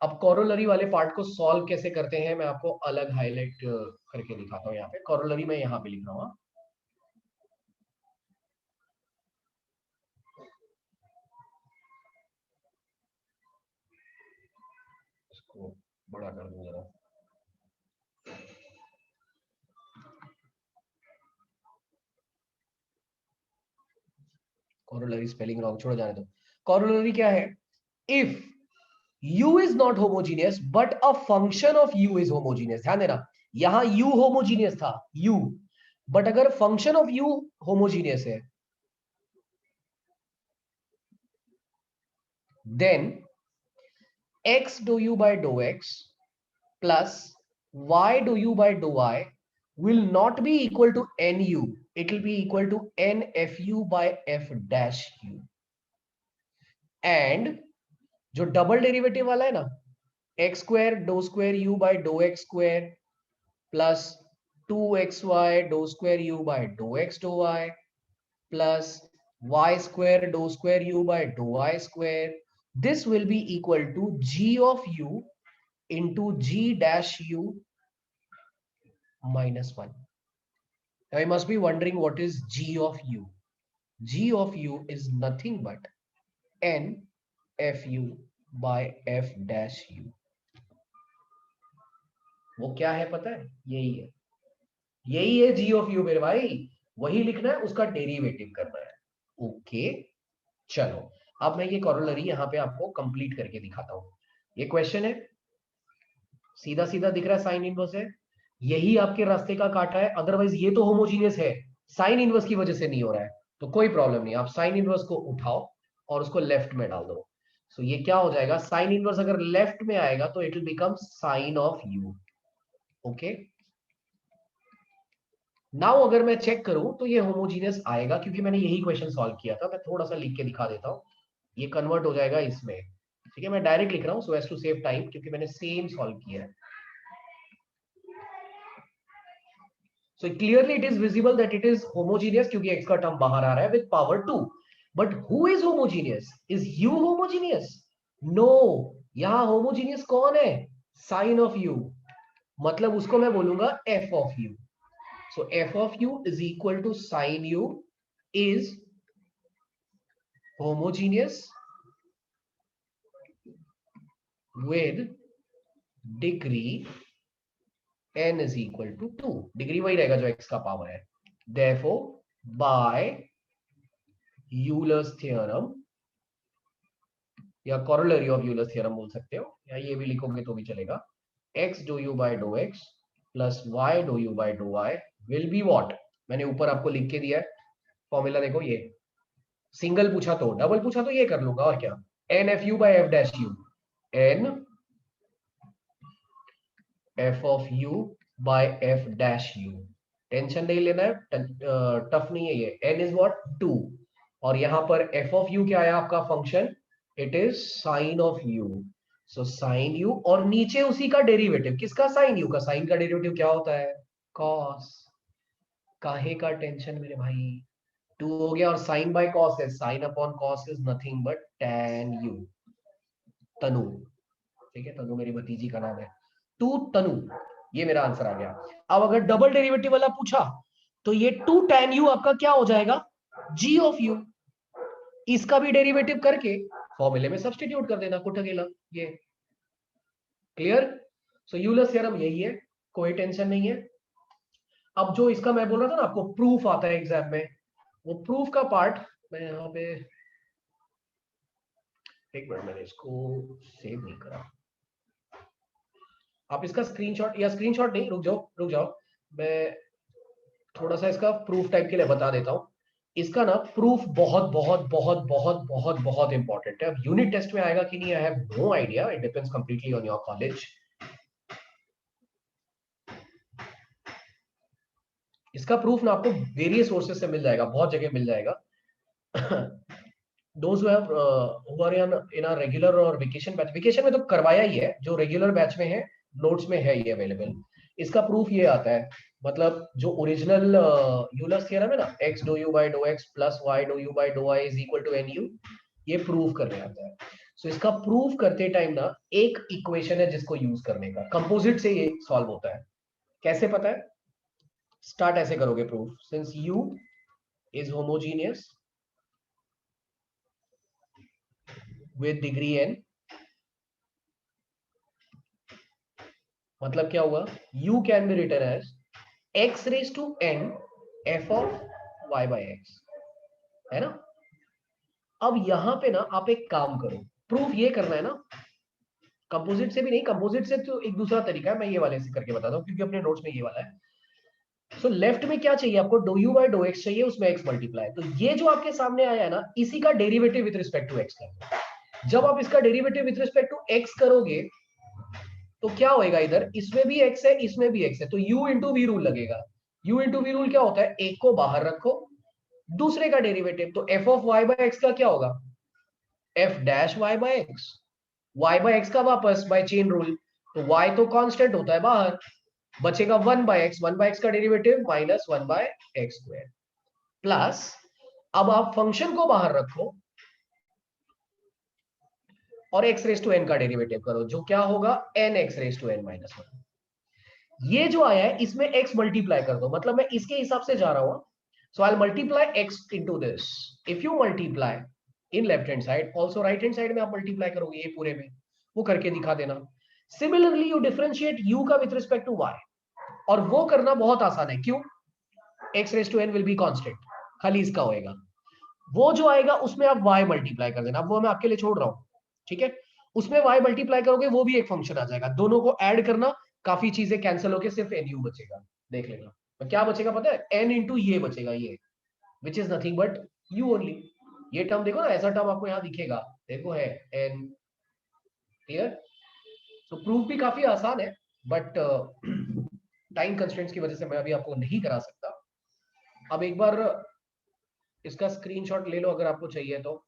Speaker 1: अब कॉरोलरी वाले पार्ट को सॉल्व कैसे करते हैं, मैं आपको अलग हाईलाइट करके दिखाता हूँ। यहाँ पे कॉरोलरी मैं यहाँ पे लिख रहा हूँ। इसको बड़ा कर दूं जरा। कॉरोलरी स्पेलिंग रॉन्ग, छोड़ो, जाने दो। कॉरोलरी क्या है? If u is not homogeneous but a function of u is homogeneous। ध्यान देना, यहां u homogeneous था, u, बट अगर फंक्शन ऑफ u होमोजीनियस है, then x dou u by dou x plus y dou u by dough y will not be equal to nu, it will be equal to nfu by f dash u। And जो double derivative वाला है ना, x square dou square u by dough x square plus 2xy dou square u by dough x dou y plus y square dou square u by dou y square, this will be equal to g of u into g dash u minus 1। Now you must be wondering what is g of u. G of u is nothing but n fu by f dash u। वो क्या है पता है? यही है, यही है g of u मेरे भाई। वही लिखना है, उसका डेरिवेटिव करना है। ओके, चलो अब मैं ये कॉरोलरी यहां पे आपको कंप्लीट करके दिखाता हूं। ये क्वेश्चन है, सीधा सीधा दिख रहा है, साइन इनवर्स है, यही आपके रास्ते का काटा है। अदरवाइज ये तो होमोजीनियस है, साइन इनवर्स की वजह से नहीं हो रहा है, तो कोई प्रॉब्लम नहीं। आप साइन इनवर्स को उठाओ और उसको लेफ्ट में डाल दो। सो ये क्या हो जाएगा? साइन इनवर्स अगर लेफ्ट में आएगा तो it will become sign of you. Okay, now अगर मैं चेक करूं तो ये होमोजीनियस आएगा, क्योंकि मैंने यही क्वेश्चन सॉल्व किया था। मैं थोड़ा सा लिख के दिखा देता हूं, ये कन्वर्ट हो जाएगा इसमें। ठीक है, मैं डायरेक्ट लिख रहा हूं so as to save time, क्योंकि मैंने सेम सॉल्व किया है। So clearly it is visible that it is homogeneous, क्योंकि x का टर्म बाहर आ रहा है with power 2. But who is homogeneous? Is u homogeneous? No. यहां homogeneous कौन है? Sin of u. मतलब उसको मैं बोलूंगा f of u. So f of u is equal to sin u is homogeneous with degree n is equal to 2. Degree वही रहेगा जो x का पावर है। Therefore by यूलर्स थ्योरम या कॉरोलरी ऑफ यूलर्स थ्योरम बोल सकते हो, या ये भी लिखोगे तो भी चलेगा, x dou you by dough x plus y dou you by dough y will be what. मैंने ऊपर आपको लिख के दिया है फॉर्मूला, देखो ये सिंगल पूछा तो, डबल पूछा तो ये कर लूंगा और क्या, n f u by f dash u, n f of u by f dash u। Tension नहीं लेना है, टफ नहीं है ये। n इज व्हाट 2, और यहां पर f of u क्या है आपका function, it is sine of u। So sine u, और नीचे उसी का डेरिवेटिव, किसका, साइन u का। साइन का डेरिवेटिव क्या होता है, cos। काहे का टेंशन मेरे भाई, 2 हो गया, और साइन बाय cos है, sine upon cos is nothing but tan u, तनु। ठीक है, तनु मेरी भतीजी का नाम है, 2 तनु। ये मेरा आंसर आ गया। अब अगर डबल डेरिवेटिव वाला पूछा तो ये 2 tan u आपका क्या हो जाएगा, g ऑफ u। इसका भी डेरिवेटिव करके फॉर्मूले में सब्स्टिट्यूट कर देना, कुछ अकेला। ये क्लियर। सो यूलर्स थ्योरम यही है, कोई टेंशन नहीं है। अब जो इसका मैं बोल रहा था ना आपको, प्रूफ आता है एग्जाम में, वो प्रूफ का पार्ट मैं यहाँ पे, एक मिनट, मैंने इसको सेव नहीं करा। आप इसका स्क्रीनशॉट, या स्क्रीनशॉट नहीं, रुक जाओ रुक जाओ, मैं थोड़ा सा इसका प्रूफ टाइप के लिए बता देता हूं। इसका ना प्रूफ बहुत बहुत बहुत बहुत बहुत बहुत इंपॉर्टेंट है। अब यूनिट टेस्ट में आएगा कि नहीं, I have no idea, it depends completely on your college. इसका प्रूफ ना आपको वेरियस सोर्सेस से मिल जाएगा, बहुत जगह मिल जाएगा। Those who are in a regular और वेकेशन बैच, वेकेशन में तो करवाया ही है, जो रेगुलर बैच में है नोट्स में है ये अवेलेबल। इसका प्रूफ ये आता है, मतलब जो ओरिजिनल यूलर्स थ्योरम है ना, x dou you by dough x plus y dou you by dough y is equal to nu, ये प्रूव करने आता है। सो इसका प्रूफ करते टाइम ना एक इक्वेशन है जिसको यूज करने का, कंपोजिट से ये सॉल्व होता है। कैसे पता है, स्टार्ट ऐसे करोगे proof, since u is homogeneous with degree n, मतलब क्या हुआ, u can be written as x raise to n f of y by x, है ना। अब यहां पे ना आप एक काम करो, प्रूफ ये करना है ना, कंपोजिट से भी नहीं, कंपोजिट से तो एक दूसरा तरीका है, मैं ये वाले से करके बताता हूं क्योंकि अपने नोट्स में ये वाला है। सो लेफ्ट में क्या चाहिए आपको, dou you by dough x चाहिए, उसमें x मल्टीप्लाई, तो ये जो आपके सामने आया है ना, इसी का derivative with respect to x करना। जब आप इसका derivative with respect to x करोगे तो क्या होएगा, इधर इसमें भी x है, इसमें भी x है, तो u इंटू वी रूल लगेगा। u इंटू वी रूल क्या होता है, एक को बाहर रखो, दूसरे का डेरिवेटिव, तो f of y by x का क्या होगा, f dash y by x, y by x का वापस बाय चेन रूल, तो y तो कांस्टेंट होता है बाहर, बचेगा 1 बाय x, 1 बाय x का derivative minus 1 by x square, plus अब आप फंक्शन को बाहर रखो और x रेज टू n का डेरिवेटिव करो, जो क्या होगा n x raise to n minus 1। ये जो आया है इसमें x मल्टीप्लाई कर दो, मतलब मैं इसके हिसाब से जा रहा हूं। So I multiply x into this, if you multiply in left hand side, also right hand side में आप मल्टीप्लाई करोगे ये पूरे में, वो करके दिखा देना। सिमिलरली यू डिफरेंशिएट u का विद रिस्पेक्ट टू y, और वो करना बहुत आसान है, क्यों, x raise to n will be constant, खाली इसका होएगा, वो जो आएगा उसमें आप y मल्टीप्लाई कर देना, वो मैं आपके लिए छोड़ रहा हूं, ठीक है। उसमें y मल्टीप्लाई करोगे वो भी एक फंक्शन आ जाएगा, दोनों को ऐड करना, काफी चीजें कैंसिल होकर सिर्फ nu बचेगा, देख लेना। तो क्या बचेगा पता है, n इंटू ये बचेगा, ये which is nothing but u only. ये टर्म देखो ना, ऐसा टर्म आपको यहाँ दिखेगा, देखो है n, क्लियर। तो प्रूफ भी काफी आसान है, बट टाइम कंस्ट्रेंट्स की वजह से मैं अभी आपको नहीं करा सकता। अब एक बार इसका स्क्रीनशॉट ले लो अगर आपको चाहिए तो।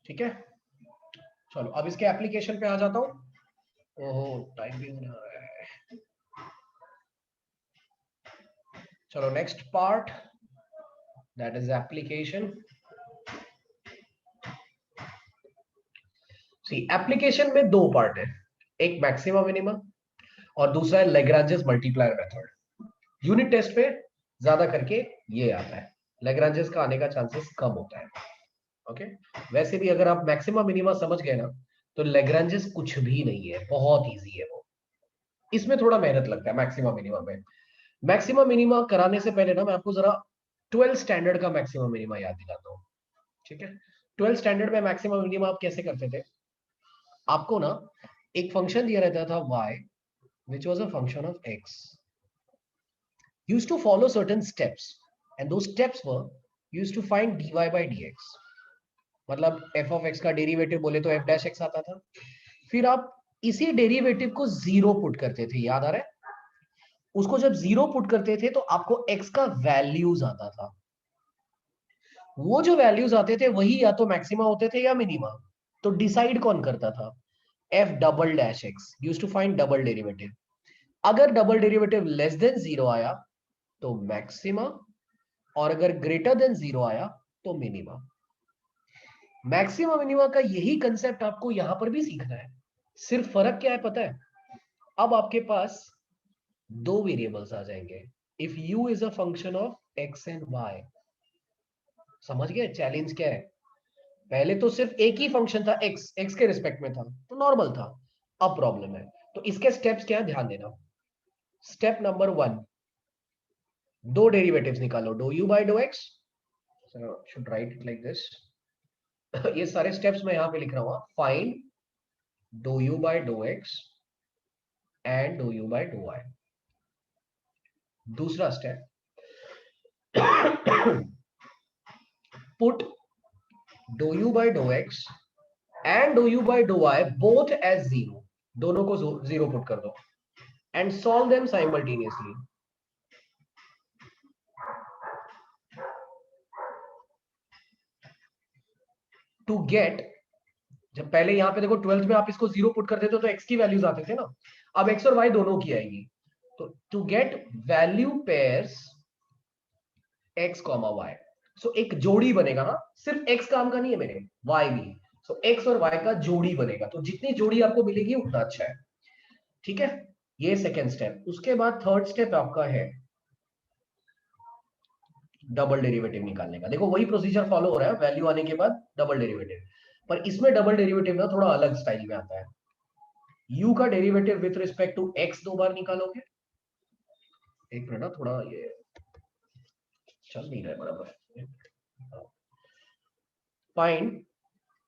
Speaker 1: ठीक है, चलो अब इसके एप्लीकेशन पे आ जाता हूँ। ओहो टाइम भी होने आ रहा है। चलो next part, that is application. See application में दो पार्ट है, एक मैक्सिमा मिनिमा और दूसरा है Lagrange's multiplier method. Unit test पे ज्यादा करके ये आता है, लेग्रांजेस का आने का चांसेस कम होता है। ओके, वैसे भी अगर आप मैक्सिमा मिनिमा समझ गए ना तो लेग्रांजेस कुछ भी नहीं है, बहुत इजी है वो। इसमें थोड़ा मेहनत लगता है मैक्सिमा मिनिमा में। मैक्सिमा मिनिमा कराने से पहले ना मैं आपको जरा 12 स्टैंडर्ड का मैक्सिमा मिनिमा याद दिलाता हूँ। ठीक है, 12 स्टैंडर्ड में मैक्सिमा मिनिमा आप कैसे करते थे? आपको ना एक फंक्शन दिया रहता था y which was a function of x, used to follow certain steps and those steps were used to find dy by dx। मतलब f of x का डेरिवेटिव बोले तो f dash x आता था, फिर आप इसी डेरिवेटिव को जीरो पुट करते थे, याद आ रहा है? उसको जब जीरो पुट करते थे तो आपको x का वैल्यूज आता था। वो जो वैल्यूज आते थे वही या तो मैक्सिमा होते थे या मिनिमा। तो डिसाइड कौन करता था? f double dash x used to find double derivative. अगर double derivative less than zero आया तो मैक्सिमा, और अगर ग्रेटर देन जीरो आया तो मिनिमा। मैक्सिमा मिनिमा का यही कंसेप्ट आपको यहां पर भी सीखना है। सिर्फ फर्क क्या है पता है? अब आपके पास दो वेरिएबल्स आ जाएंगे। If u is a function of x and y, समझ गए चैलेंज क्या है? पहले तो सिर्फ एक ही फंक्शन था x के रिस्पेक्ट में था तो नॉर्मल था। अब प्रॉब्लम है, तो इसके स्टेप्स क्या है ध्यान देना। स्टेप नंबर 1, दो डेरिवेटिव्स निकालो, dou u by dough x। Should write it like this. ये सारे स्टेप्स मैं यहां पे लिख रहा हूं। Find dou u by dough x and dou u by dough y। दूसरा step, put dou u by dough x and dou u by dough y both as zero, दोनों को जीरो पुट कर दो and solve them simultaneously. To get, जब पहले यहां पे देखो 12th में आप इसको जीरो पुट करते थे तो x की वैल्यूज आते थे ना, अब x और y दोनों की आएगी। तो to get value pairs x comma y, so एक जोड़ी बनेगा। हाँ, सिर्फ x काम का नहीं है मेरे, y भी। सो x और y का जोड़ी बनेगा, तो जितनी जोड़ी आपको मिलेगी उतना अच्छा है। ठीक है, ये सेकेंड स्टेप। उसके बाद थर्ड स्टेप आपका है डबल डेरिवेटिव निकालने का। देखो वही प्रोसीजर फॉलो हो रहा है, वैल्यू आने के बाद डबल डेरिवेटिव, पर इसमें डबल डेरिवेटिव ना थोड़ा अलग स्टाइल में आता है। u का derivative with respect to x दो बार निकालोगे। एक मिनट ना, थोड़ा ये चल नहीं रहा है बराबर। Find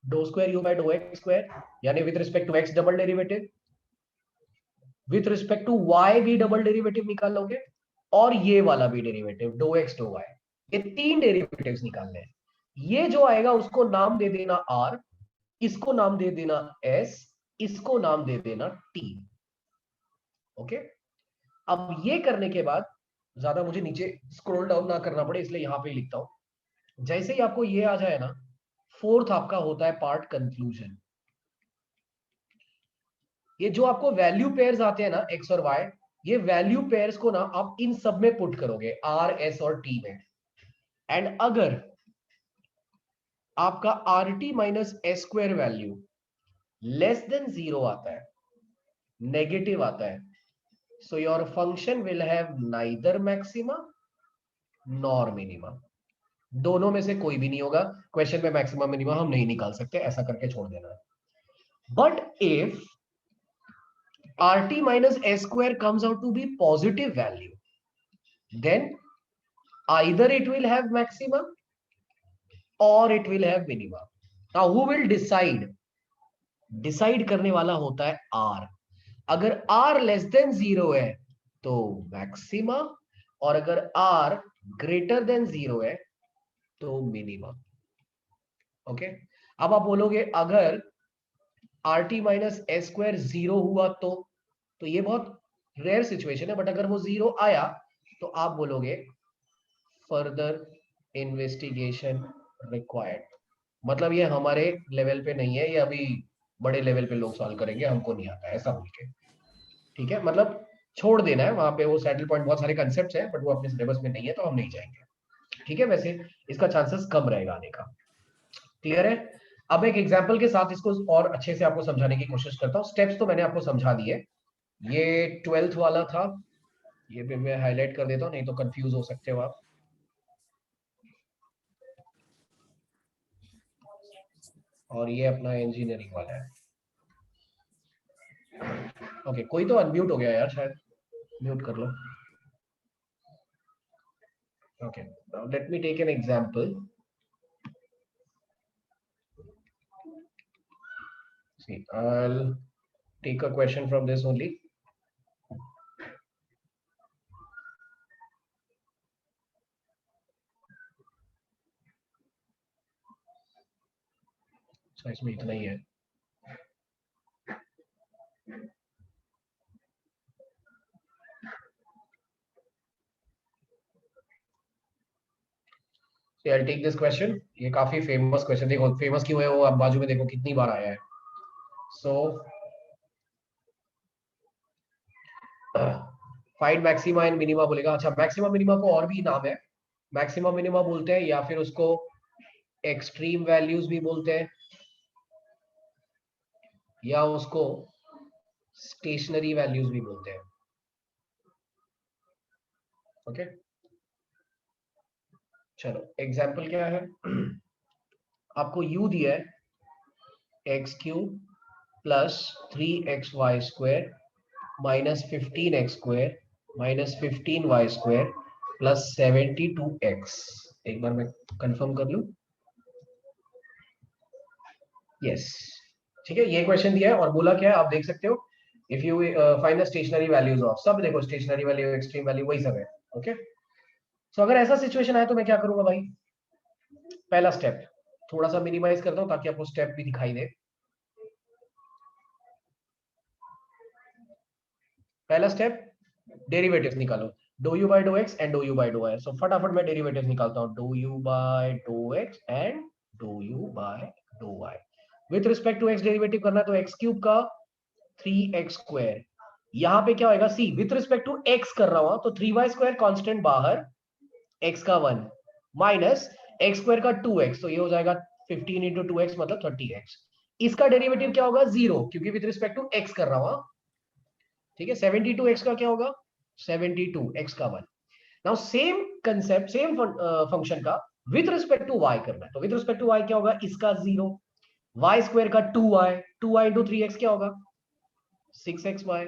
Speaker 1: dou square u by dough x square, यानी with respect to x double derivative, with respect to y भी डबल डेरिवेटिव निकालोगे, और ये वाला भी derivative dou x dough y। ये तीन डेरिवेटिव्स निकालने हैं। ये जो आएगा उसको नाम दे देना r, इसको नाम दे देना s, इसको नाम दे देना t। ओके, अब ये करने के बाद ज्यादा मुझे नीचे स्क्रॉल डाउन ना करना पड़े इसलिए यहां पे ही लिखता हूं। जैसे ही आपको ये आ जाए ना, फोर्थ आपका होता है पार्ट कंक्लूजन। ये जो आपको वैल्यू पेयर्स आते हैं ना x और y, ये वैल्यू पेयर्स को ना आप इन सब में पुट करोगे r s और t में। एंड अगर आपका R T minus S square value less than zero आता है, नेगेटिव आता है, so your function will have neither maxima nor minima। दोनों में से कोई भी नहीं होगा। क्वेश्चन में मैक्सिमम मिनिमम हम नहीं निकाल सकते, ऐसा करके छोड़ देना है। But if rt minus s square comes out to be positive value, then either it will have maximum or it will have minima. Now who will decide? Decide करने वाला होता है R. अगर R लेस देन 0 है तो maxima, और अगर R greater than 0 है तो मिनिमा. ओके, अब आप बोलोगे अगर RT माइनस एस स्क्वायर 0 हुआ तो ये बहुत रेयर सिचुएशन है, बट अगर वो 0 आया तो आप बोलोगे फर्दर इन्वेस्टिगेशन रिक्वायर्ड. मतलब ये हमारे लेवल पे नहीं है, ये अभी बड़े लेवल पे लोग सॉल्व करेंगे, हमको नहीं आता ऐसा बोल के. ठीक है, मतलब छोड़ देना है वहां पे. वो सैडल पॉइंट बहुत सारे कंसेप्ट्स हैं, बट वो अपने सिलेबस में नहीं है तो हम नहीं जाएंगे. ठीक है, वैसे इसका चांसेस कम रहेगा आने का. क्लियर है? अब एक एग्जांपल के साथ इसको और अच्छे से आपको समझाने की कोशिश करता हूँ. स्टेप्स तो मैंने आपको समझा दिए. ये 12th वाला था, ये भी मैं हाईलाइट कर देता हूँ, नहीं तो कंफ्यूज हो सकते हो आप. और ये अपना इंजीनियरिंग वाला है. ओके, कोई तो अनम्यूट हो गया यार, शायद म्यूट कर लो. Okay, now let me take an example. See, I'll take a question from this only. So इसमें इतना ही है. So I'll take this question. ये काफी फेमस क्वेश्चन. देखो फेमस क्यों है वो, आप बाजू में देखो कितनी बार आया है. So find maxima and minima बोलेगा. अच्छा, मैक्सिमा मिनिमा को और भी नाम है. मैक्सिमा मिनिमा बोलते हैं, या फिर उसको एक्सट्रीम वैल्यूज भी बोलते हैं, या उसको स्टेशनरी वैल्यूज भी बोलते हैं. ओके, चलो एग्जांपल क्या है. आपको u दिया है x cube plus 3xy square minus 15x square minus 15y square plus 72x. एक बार मैं कंफर्म कर लूं. यस, ठीक है, ये क्वेश्चन दिया है और बोला क्या है आप देख सकते हो. If you find the stationary values of, सब देखो स्टेशनरी वैल्यू एक्सट्रीम वैल्यू वही सब है. ओके, सो अगर ऐसा सिचुएशन आए तो मैं क्या करूंगा भाई. पहला स्टेप थोड़ा सा मिनिमाइज करता हूं ताकि आपको स्टेप भी दिखाई दे. पहला स्टेप, डेरिवेटिव्स निकालो. Dou you by dough x and dou you by dou y. So फटाफट मैं डेरिवेटिव्स निकालता हूं. Dou you by dough x and dou you by dou y. With respect to x derivative करना है तो एक्स क्यूब का 3x square. यहां पे क्या होगा, सी विथ रिस्पेक्ट टू एक्स कर रहा हूं तो 3y स्क्वायर कांस्टेंट बाहर, x का 1 माइनस एक्स स्क्वायर का 2x, तो ये हो जाएगा 15 इंटू 2x मतलब 30x. इसका डेरिवेटिव क्या होगा, 0, क्योंकि विथ रिस्पेक्ट टू x कर रहा हूं. ठीक है, 72x का क्या होगा, 72x का 1. Now same concept, same function का विथ रिस्पेक्ट टू y करना है तो विथ रिस्पेक्ट टू y क्या होगा, इसका 0, y स्क्वायर का 2y इंटू 3x क्या होगा 6xy.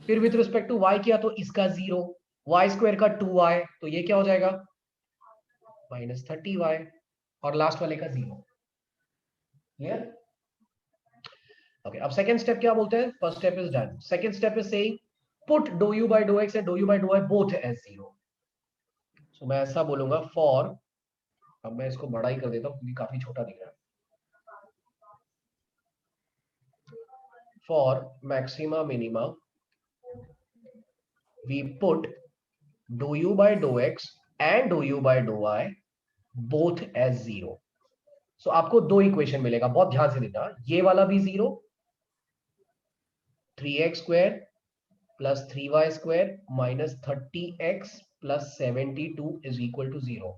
Speaker 1: फिर विथ रिस्पेक्ट टू y किया तो इसका 0, y स्क्वायर का 2y तो ये क्या हो जाएगा माइनस 30y, और लास्ट वाले का 0. क्लियर? ओके, अब सेकंड स्टेप क्या बोलते हैं. First step is done. Second step is saying put dou you by dough x and dou you by dou y both as 0. So मैं ऐसा बोलूंगा फॉर, अब मैं इसको बड़ा ही कर देता हूं क्योंकि काफी छोटा दिख रहा है. For maxima minima we put dou you by dough x and dou you by dou y both as 0. So आपको दो इक्वेशन मिलेगा, बहुत ध्यान से देखना. ये वाला भी 0, 3x square plus 3y square minus 30x plus 72 is equal to 0.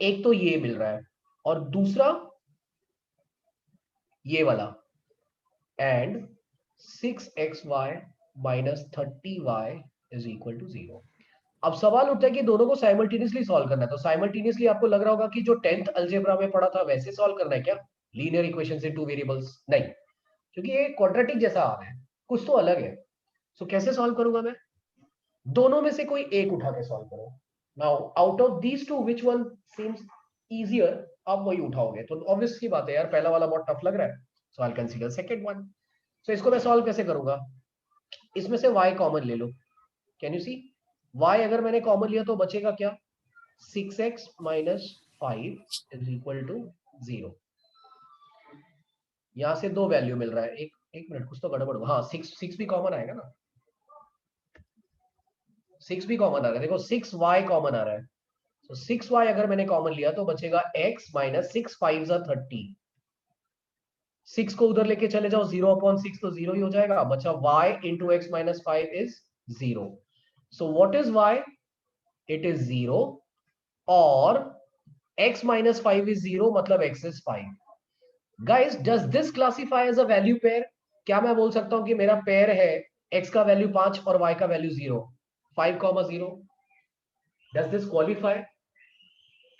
Speaker 1: एक तो ये मिल रहा है, और दूसरा ये वाला एंड 6xy माइनस 30y इज इक्वल टू 0. अब सवाल उठता है कि दोनों को साइमल्टेनियसली सॉल्व करना है. तो साइमल्टेनियसली आपको लग रहा होगा कि जो 10th अलजेब्रा में पढ़ा था वैसे सॉल्व करना है क्या, लीनियर इक्वेशन से 2 वेरिएबल्स. नहीं, क्योंकि ये क्वाड्रेटिक जैसा आ रहा है, कुछ तो अलग है. सो कैसे सॉल्व करूंगा मैं, दोनों में से कोई एक उठा के सॉल्व करो. Now out of these two which one seems easier, आप वही उठाओगे, तो ऑब्वियस सी बात है यार, पहला वाला बहुत टफ लग रहा है, so I consider second one. सो इसको मैं सॉल्व कैसे करूंगा, इसमें से y कॉमन ले लो। कैन यू सी, y अगर मैंने कॉमन लिया तो बचेगा क्या, 6x minus 5 is equal to 0। यहां से दो वैल्यू मिल रहा है, एक एक मिनट कुछ तो गड़बड़ हुआ, हाँ 6 भी कॉमन आएगा ना, 6 भी कॉमन आ रहा है, देखो 6y कॉमन आ रहा है, तो 6y अगर मैंने कॉमन लिया तो बचेगा x माइनस 6 5 30। 6 को उधर लेके चले जाओ, 0/6 तो 0 ही हो जाएगा, बचा y into x minus 5 is 0। So what is y, it is 0, और x माइनस 5 इज 0, मतलब x is 5। Guys does this classify as a value pair, क्या मैं बोल सकता हूं कि मेरा पेयर है x का वैल्यू 5 और y का value 0, 5,0? Does this qualify,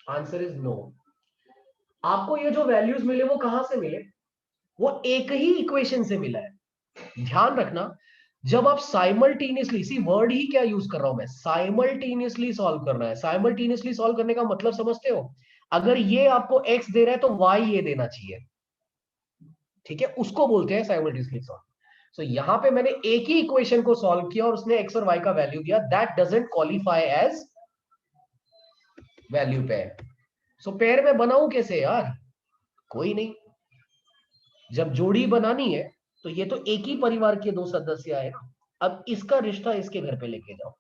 Speaker 1: answer is no. आपको ये जो वैल्यूज मिले वो कहां से मिले, वो एक ही इक्वेशन से मिला है। ध्यान रखना, जब आप साइमल्टेनियसली, सी वर्ड ही क्या यूज कर रहा हूं मैं, साइमल्टेनियसली सॉल्व करना है। साइमल्टेनियसली सॉल्व करने का मतलब समझते हो, अगर ये आपको x दे रहा है तो y ये देना चाहिए, ठीक है, उसको बोलते हैं साइमल्टेनियसली सॉल्व। सो यहां पे मैंने एक ही इक्वेशन को सॉल्व किया और उसने x और y का वैल्यू दिया, that doesn't qualify as value pair. So pair में बनाऊं कैसे यार, कोई नहीं, जब जोड़ी बनानी है तो ये तो एक ही परिवार के दो सदस्य आए ना, अब इसका रिश्ता इसके घर पे लेके जाओ,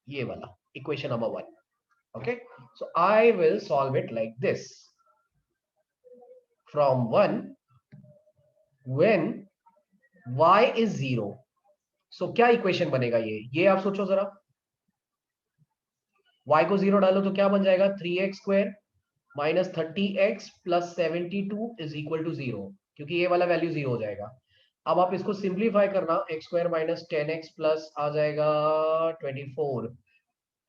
Speaker 1: ये वाला equation number 1। Okay, so I will solve it like this, from 1 when y is 0। सो क्या इक्वेशन बनेगा ये आप सोचो जरा, y को 0 डालो तो क्या बन जाएगा, 3x square minus 30x plus 72 is equal to 0, क्योंकि ये वाला वैल्यू 0 हो जाएगा। अब आप इसको सिंप्लीफाई करना, x square minus 10x plus आ जाएगा 24।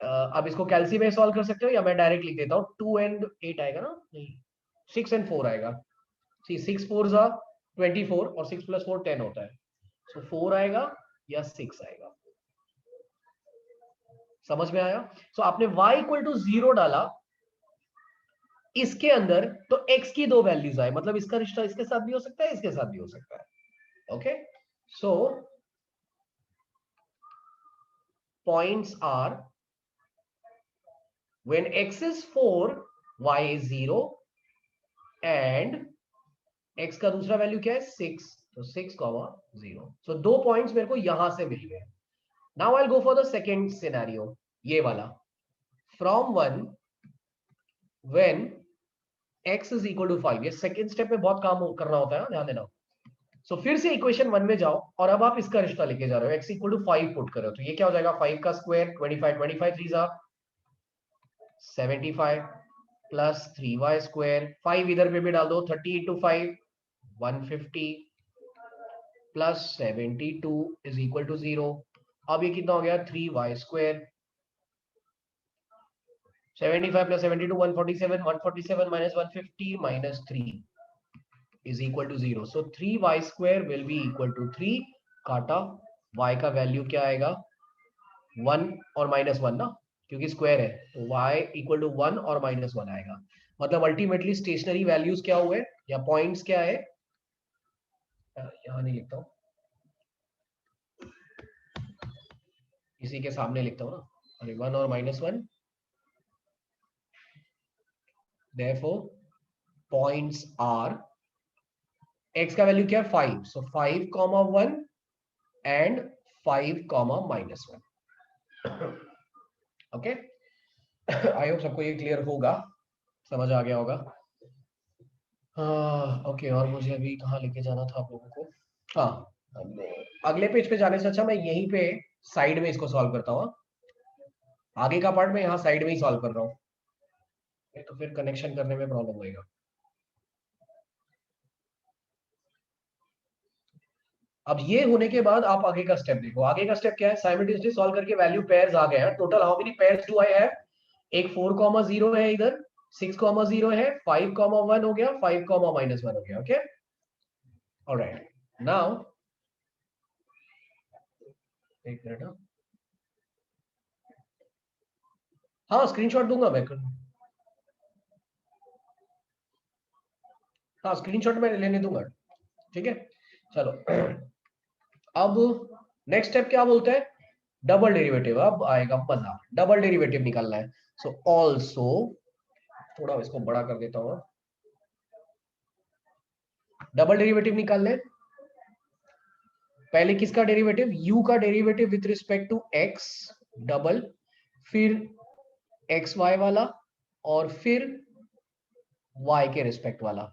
Speaker 1: अब इसको कैलसी में सॉल्व कर सकते हो या मैं डायरेक्ट लिख देता हूँ, 2 and 8 आएगा ना, नहीं 6 and 4 आएगा। सी 6 4 जा 24 और 6 प्लस 4 10 होता है, सो 4 आएगा या 6 आएगा, समझ में आया। सो आपने y इक्वल टू 0 डाला इसके अंदर, तो x की दो वैल्यूज आए, मतलब इसका रिश्ता इसके साथ भी हो सकता है, इसके साथ भी हो सकता है। Okay, so points are when x is 4 y is 0 and x का दूसरा वैल्यू क्या है 6, तो 6,0। सो दो पॉइंट्स मेरे को यहां से मिल गए। Now I go for the second scenario, ये वाला, from 1 when x is equal to 5। ये सेकेंड स्टेप में बहुत काम करना होता है, ध्यान देना। सो फिर से इक्वेशन 1 में जाओ और अब आप इसका रिश्ता लेके जा रहे हो, x इक्वल टू 5 पुट कर रहे हो, तो ये क्या हो जाएगा, 5 का स्क्वायर 25, 25 3 जा 75 प्लस 3y स्क्वायर, 5 इधर पे भी डाल दो, 30 इंटू 5 150 प्लस 72 इज इक्वल टू 0। अब ये कितना हो गया, 3y square, 75 plus 72 147, 147 minus 150 minus 3 is equal to 0। So 3y square will be equal to 3, काटा, y का वैल्यू क्या आएगा 1 और माइनस 1 ना, क्योंकि स्क्वायर है, तो y इक्वल टू 1 और माइनस 1 आएगा। मतलब अल्टीमेटली स्टेशनरी वैल्यूज क्या हुए या पॉइंट्स क्या है, यहां नहीं लिखता हूं, इसी के सामने लिखता हूं ना, अरे 1 और minus 1, therefore points are x का वैल्यू क्या है 5, सो 5 comma 1 and 5 comma minus 1। Okay, I hope सबको ये क्लियर होगा, समझ आ गया होगा। ओके, और मुझे अभी कहाँ लेके जाना था आप लोगों को, हाँ अगले पेज पे जाने से अच्छा मैं यहीं पे साइड में इसको सॉल्व करता हूँ, आगे का पार्ट मैं यहाँ साइड में ही सॉल्व कर रहा हूँ, तो फिर कनेक्शन करने में प्रॉब्लम होगा। अब ये होने के बाद आप आगे का स्टेप देखो, आगे का स्टेप क्या है, साइमल्टेनियसली सॉल्व करके वैल्यू पेयर्स आ गए हैं, total how many pairs do I have, एक 4,0 है इधर, 6,0 है, 5,1 हो गया, 5,-1 हो गया। ओके, ऑलराइट, नाउ एक मिनट, हाँ स्क्रीनशॉट दूंगा मैं। हाँ स्क्रीनशॉट में लेने दूंगा, ठीक है। चलो अब नेक्स्ट स्टेप क्या बोलते हैं, डबल डेरिवेटिव। अब आएगा मजा, डबल डेरिवेटिव निकालना है। सो ऑल्सो, थोड़ा इसको बड़ा कर देता हूँ, डबल डेरिवेटिव निकालना है। पहले किसका डेरिवेटिव, u का derivative with respect to x double, फिर एक्स वाई वाला, और फिर y के रिस्पेक्ट वाला।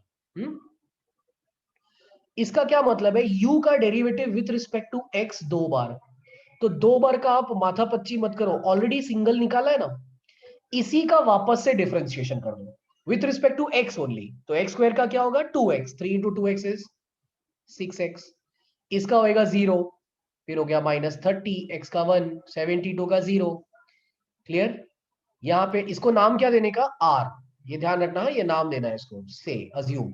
Speaker 1: इसका क्या मतलब है, u का derivative with respect to x दो बार, तो दो बार का आप माथा पच्ची मत करो, ऑलरेडी सिंगल निकाला है ना, इसी का वापस से डिफरेंशिएशन कर दो with respect to x only. तो x स्क्वायर का क्या होगा 2x, 3 into 2x is 6x, इसका होएगा 0, फिर हो गया -30, x का 1, 72 का 0। क्लियर। यहां पे इसको नाम क्या देने का, r, ये ध्यान रखना है, ये नाम देना है इसको, से अज्यूम।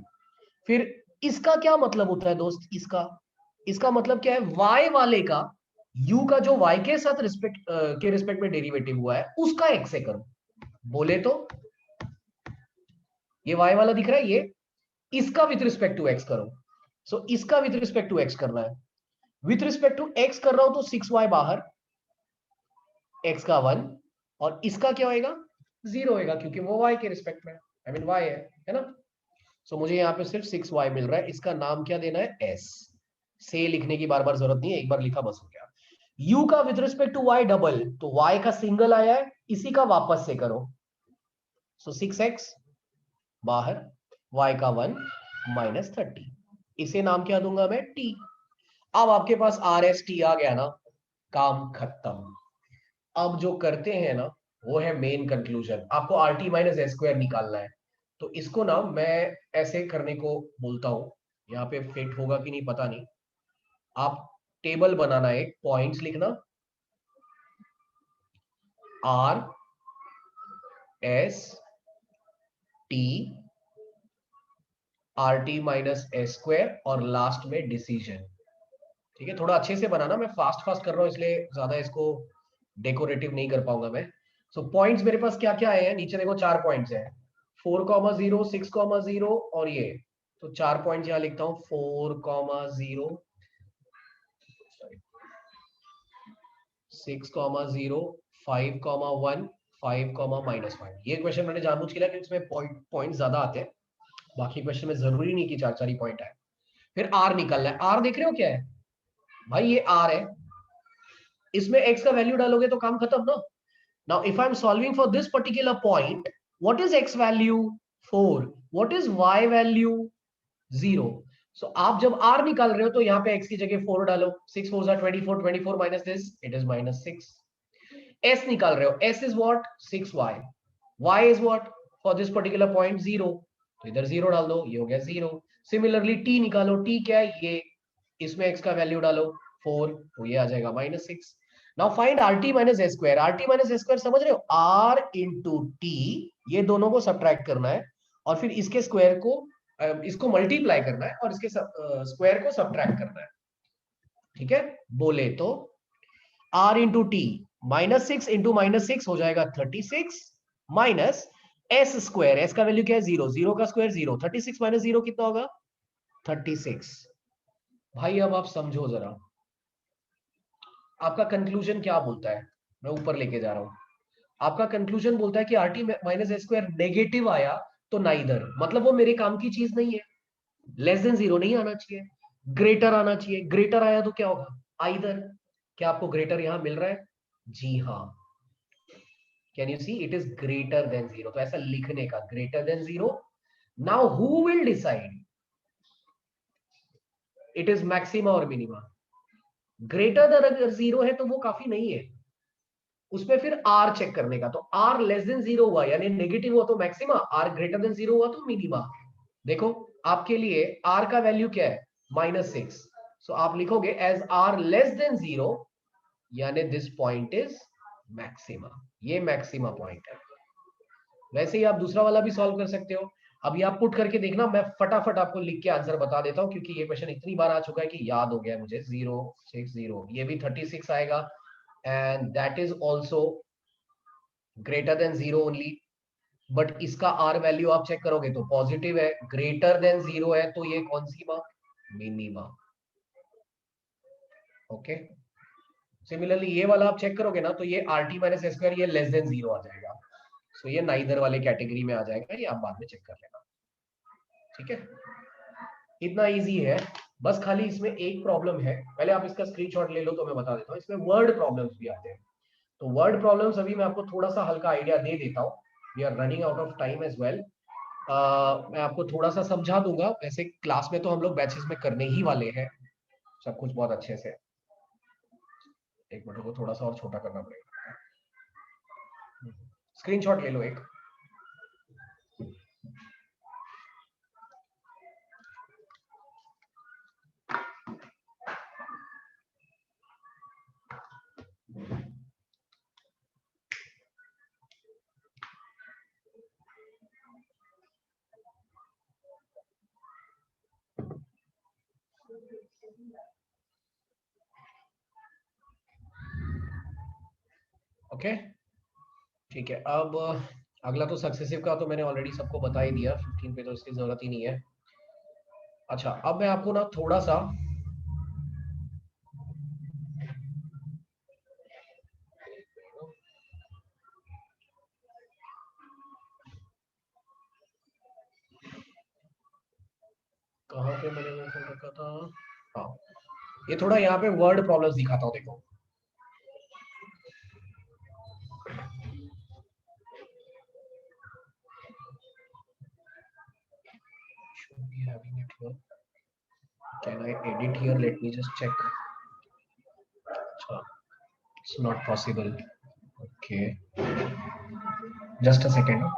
Speaker 1: फिर इसका क्या मतलब होता है दोस्त, इसका मतलब क्या है, y वाले का, u का जो y के साथ रिस्पेक्ट में डेरिवेटिव हुआ है उसका x से करो। बोले तो ये y वाला दिख रहा है, ये इसका विथ रिस्पेक्ट टू x करो। सो इसका विथ रिस्पेक्ट टू x करना है, विथ रिस्पेक्ट टू x कर रहा हूं तो 6y बाहर, x का 1, और इसका क्या होएगा 0 होएगा, क्योंकि वो y के रिस्पेक्ट में आई मीन y है ना। सो मुझे यहाँ पे सिर्फ 6y मिल रहा है, इसका नाम क्या देना है, s। से लिखने की बार बार जरूरत नहीं है, एक बार लिखा बस हो गया। u का with respect to y double, तो y का सिंगल आया है, इसी का वापस से करो। सो 6x बाहर, y का 1 -30, इसे नाम क्या दूंगा मैं, t। अब आपके पास RST आ गया ना, काम खत्म। अब जो करते हैं ना वो है मेन कंक्लूजन, आपको RT माइनस एस स्क्वायर निकालना है। तो इसको ना मैं ऐसे करने को बोलता हूं, यहाँ पे फिट होगा कि नहीं पता नहीं। आप टेबल बनाना है, पॉइंट्स लिखना, R S T RT minus S square और लास्ट में डिसीजन। ठीक है, थोड़ा अच्छे से बनाना, मैं फास्ट फास्ट कर रहा हूं इसलिए ज्यादा इसको डेकोरेटिव नहीं कर पाऊंगा मैं। सो पॉइंट्स मेरे पास क्या क्या आए हैं, नीचे देखो 4 पॉइंट्स हैं, 4,0, 6,0 और ये। तो 4 पॉइंट्स यहां लिखता हूं, 4,0, 6,0, 5,1, 5,-5। ये क्वेश्चन मैंने जानबूझ के लिया क्योंकि इसमें पॉइंट ज्यादा आते हैं, बाकी क्वेश्चन में जरूरी नहीं कि 4 ही पॉइंट आए। फिर आर निकलना है, आर देख रहे हो क्या है भाई, ये आर है, इसमें एक्स का वैल्यू डालोगे तो काम खत्म ना। Now, if I'm solving for this particular point, what is x value? 4. What is y value? 0. So, आप जब r निकाल रहे हो तो यहाँ पे x की जगह 4 डालो, 6 4 24, 24 minus this, it is -6. s निकाल रहे हो, s is what? 6y. y is what? For this particular point 0. तो इधर 0 डाल दो, ये हो गया 0. Similarly, t निकालो, t क्या है ये, इसमें x का वैल्यू डालो 4, तो ये आ जाएगा -6. Now find RT minus S square, RT minus S square समझ रहे हो, R इंटू टी, ये दोनों को सब्ट्रैक्ट करना है और फिर इसके स्क्वायर को, इसको मल्टीप्लाई करना है और इसके स्क्वायर को सब्ट्रैक्ट करना है। ठीक है, बोले तो R इंटू टी, -6 इंटू -6 हो जाएगा 36, माइनस एस स्क्वायर, एस का वैल्यू क्या है 0, 0 का स्क्वायर 0, 36 माइनस 0 कितना होगा 36। भाई अब आप समझो जरा, आपका कंक्लूजन क्या बोलता है, मैं ऊपर लेके जा रहा हूं। आपका कंक्लूजन बोलता है कि RT minus S square negative आया तो नाइदर, मतलब वो मेरे काम की चीज नहीं है, लेस देन 0 नहीं आना चाहिए, ग्रेटर आना चाहिए, ग्रेटर आया तो क्या होगा आइदर। क्या आपको ग्रेटर यहां मिल रहा है, जी हाँ, can you see it is greater than 0, तो ऐसा लिखने का greater than 0। Now who will decide it is maxima और मिनिमा, ग्रेटर देन अगर 0 है तो वो काफी नहीं है, उसमें फिर R चेक करने का, तो R लेस देन 0 हुआ यानी नेगेटिव हुआ तो मैक्सिमा, R ग्रेटर देन 0 हुआ तो मिनिमा। देखो आपके लिए R का वैल्यू क्या है -6, सो आप लिखोगे एज R लेस देन 0, यानी दिस पॉइंट इज मैक्सिमा, ये मैक्सिमा पॉइंट है। वैसे ही आप दूसरा वाला भी सॉल्व कर सकते हो, अभी आप पुट करके देखना, मैं फटाफट आपको लिख के आंसर बता देता हूं क्योंकि ये क्वेश्चन इतनी बार आ चुका है कि याद हो गया मुझे। 0 6 0, ये भी 36 आएगा and that is also greater than 0 only, but इसका आर वैल्यू आप चेक करोगे तो पॉजिटिव है, ग्रेटर देन 0 है, तो ये कौन सी माँ, मिनिमा। ओके, सिमिलरली ये वाला आप चेक करोगे ना तो ये आर टी माइनस स्क्वायर, ये लेस देन 0 आ जाएगा, सो ये नाइदर वाले कैटेगरी में आ जाएगा, ये आप बाद में चेक कर लेना। ठीक है, इतना इजी है। बस खाली इसमें एक प्रॉब्लम है, पहले आप इसका स्क्रीनशॉट ले लो तो मैं बता देता हूँ। इसमें वर्ड प्रॉब्लम्स भी आते हैं, तो वर्ड प्रॉब्लम्स अभी मैं आपको थोड़ा सा हल्का आइडिया दे देता हूँ। We are running out of time as well. मैं आपको थोड़ा सा समझा दूंगा, वैसे क्लास में तो हम लोग बैचेस में करने ही वाले हैं सब कुछ बहुत अच्छे से। एक मिनट को थोड़ा सा और छोटा करना पड़ेगा। स्क्रीनशॉट ले लो एक। ओके, ठीक है। अब अगला तो सक्सेसिव का तो मैंने ऑलरेडी सबको बता ही दिया, 15 पे तो इसकी जरूरत ही नहीं है। अच्छा, अब मैं आपको ना थोड़ा सा कहाँ पे मैंने मेंशन रखा था, हाँ, ये थोड़ा यहाँ पे वर्ड प्रॉब्लम्स दिखाता हूँ, देखो। Should be having it here. Can I edit here? Let me just check. अच्छा, it's not possible. Okay, just a second.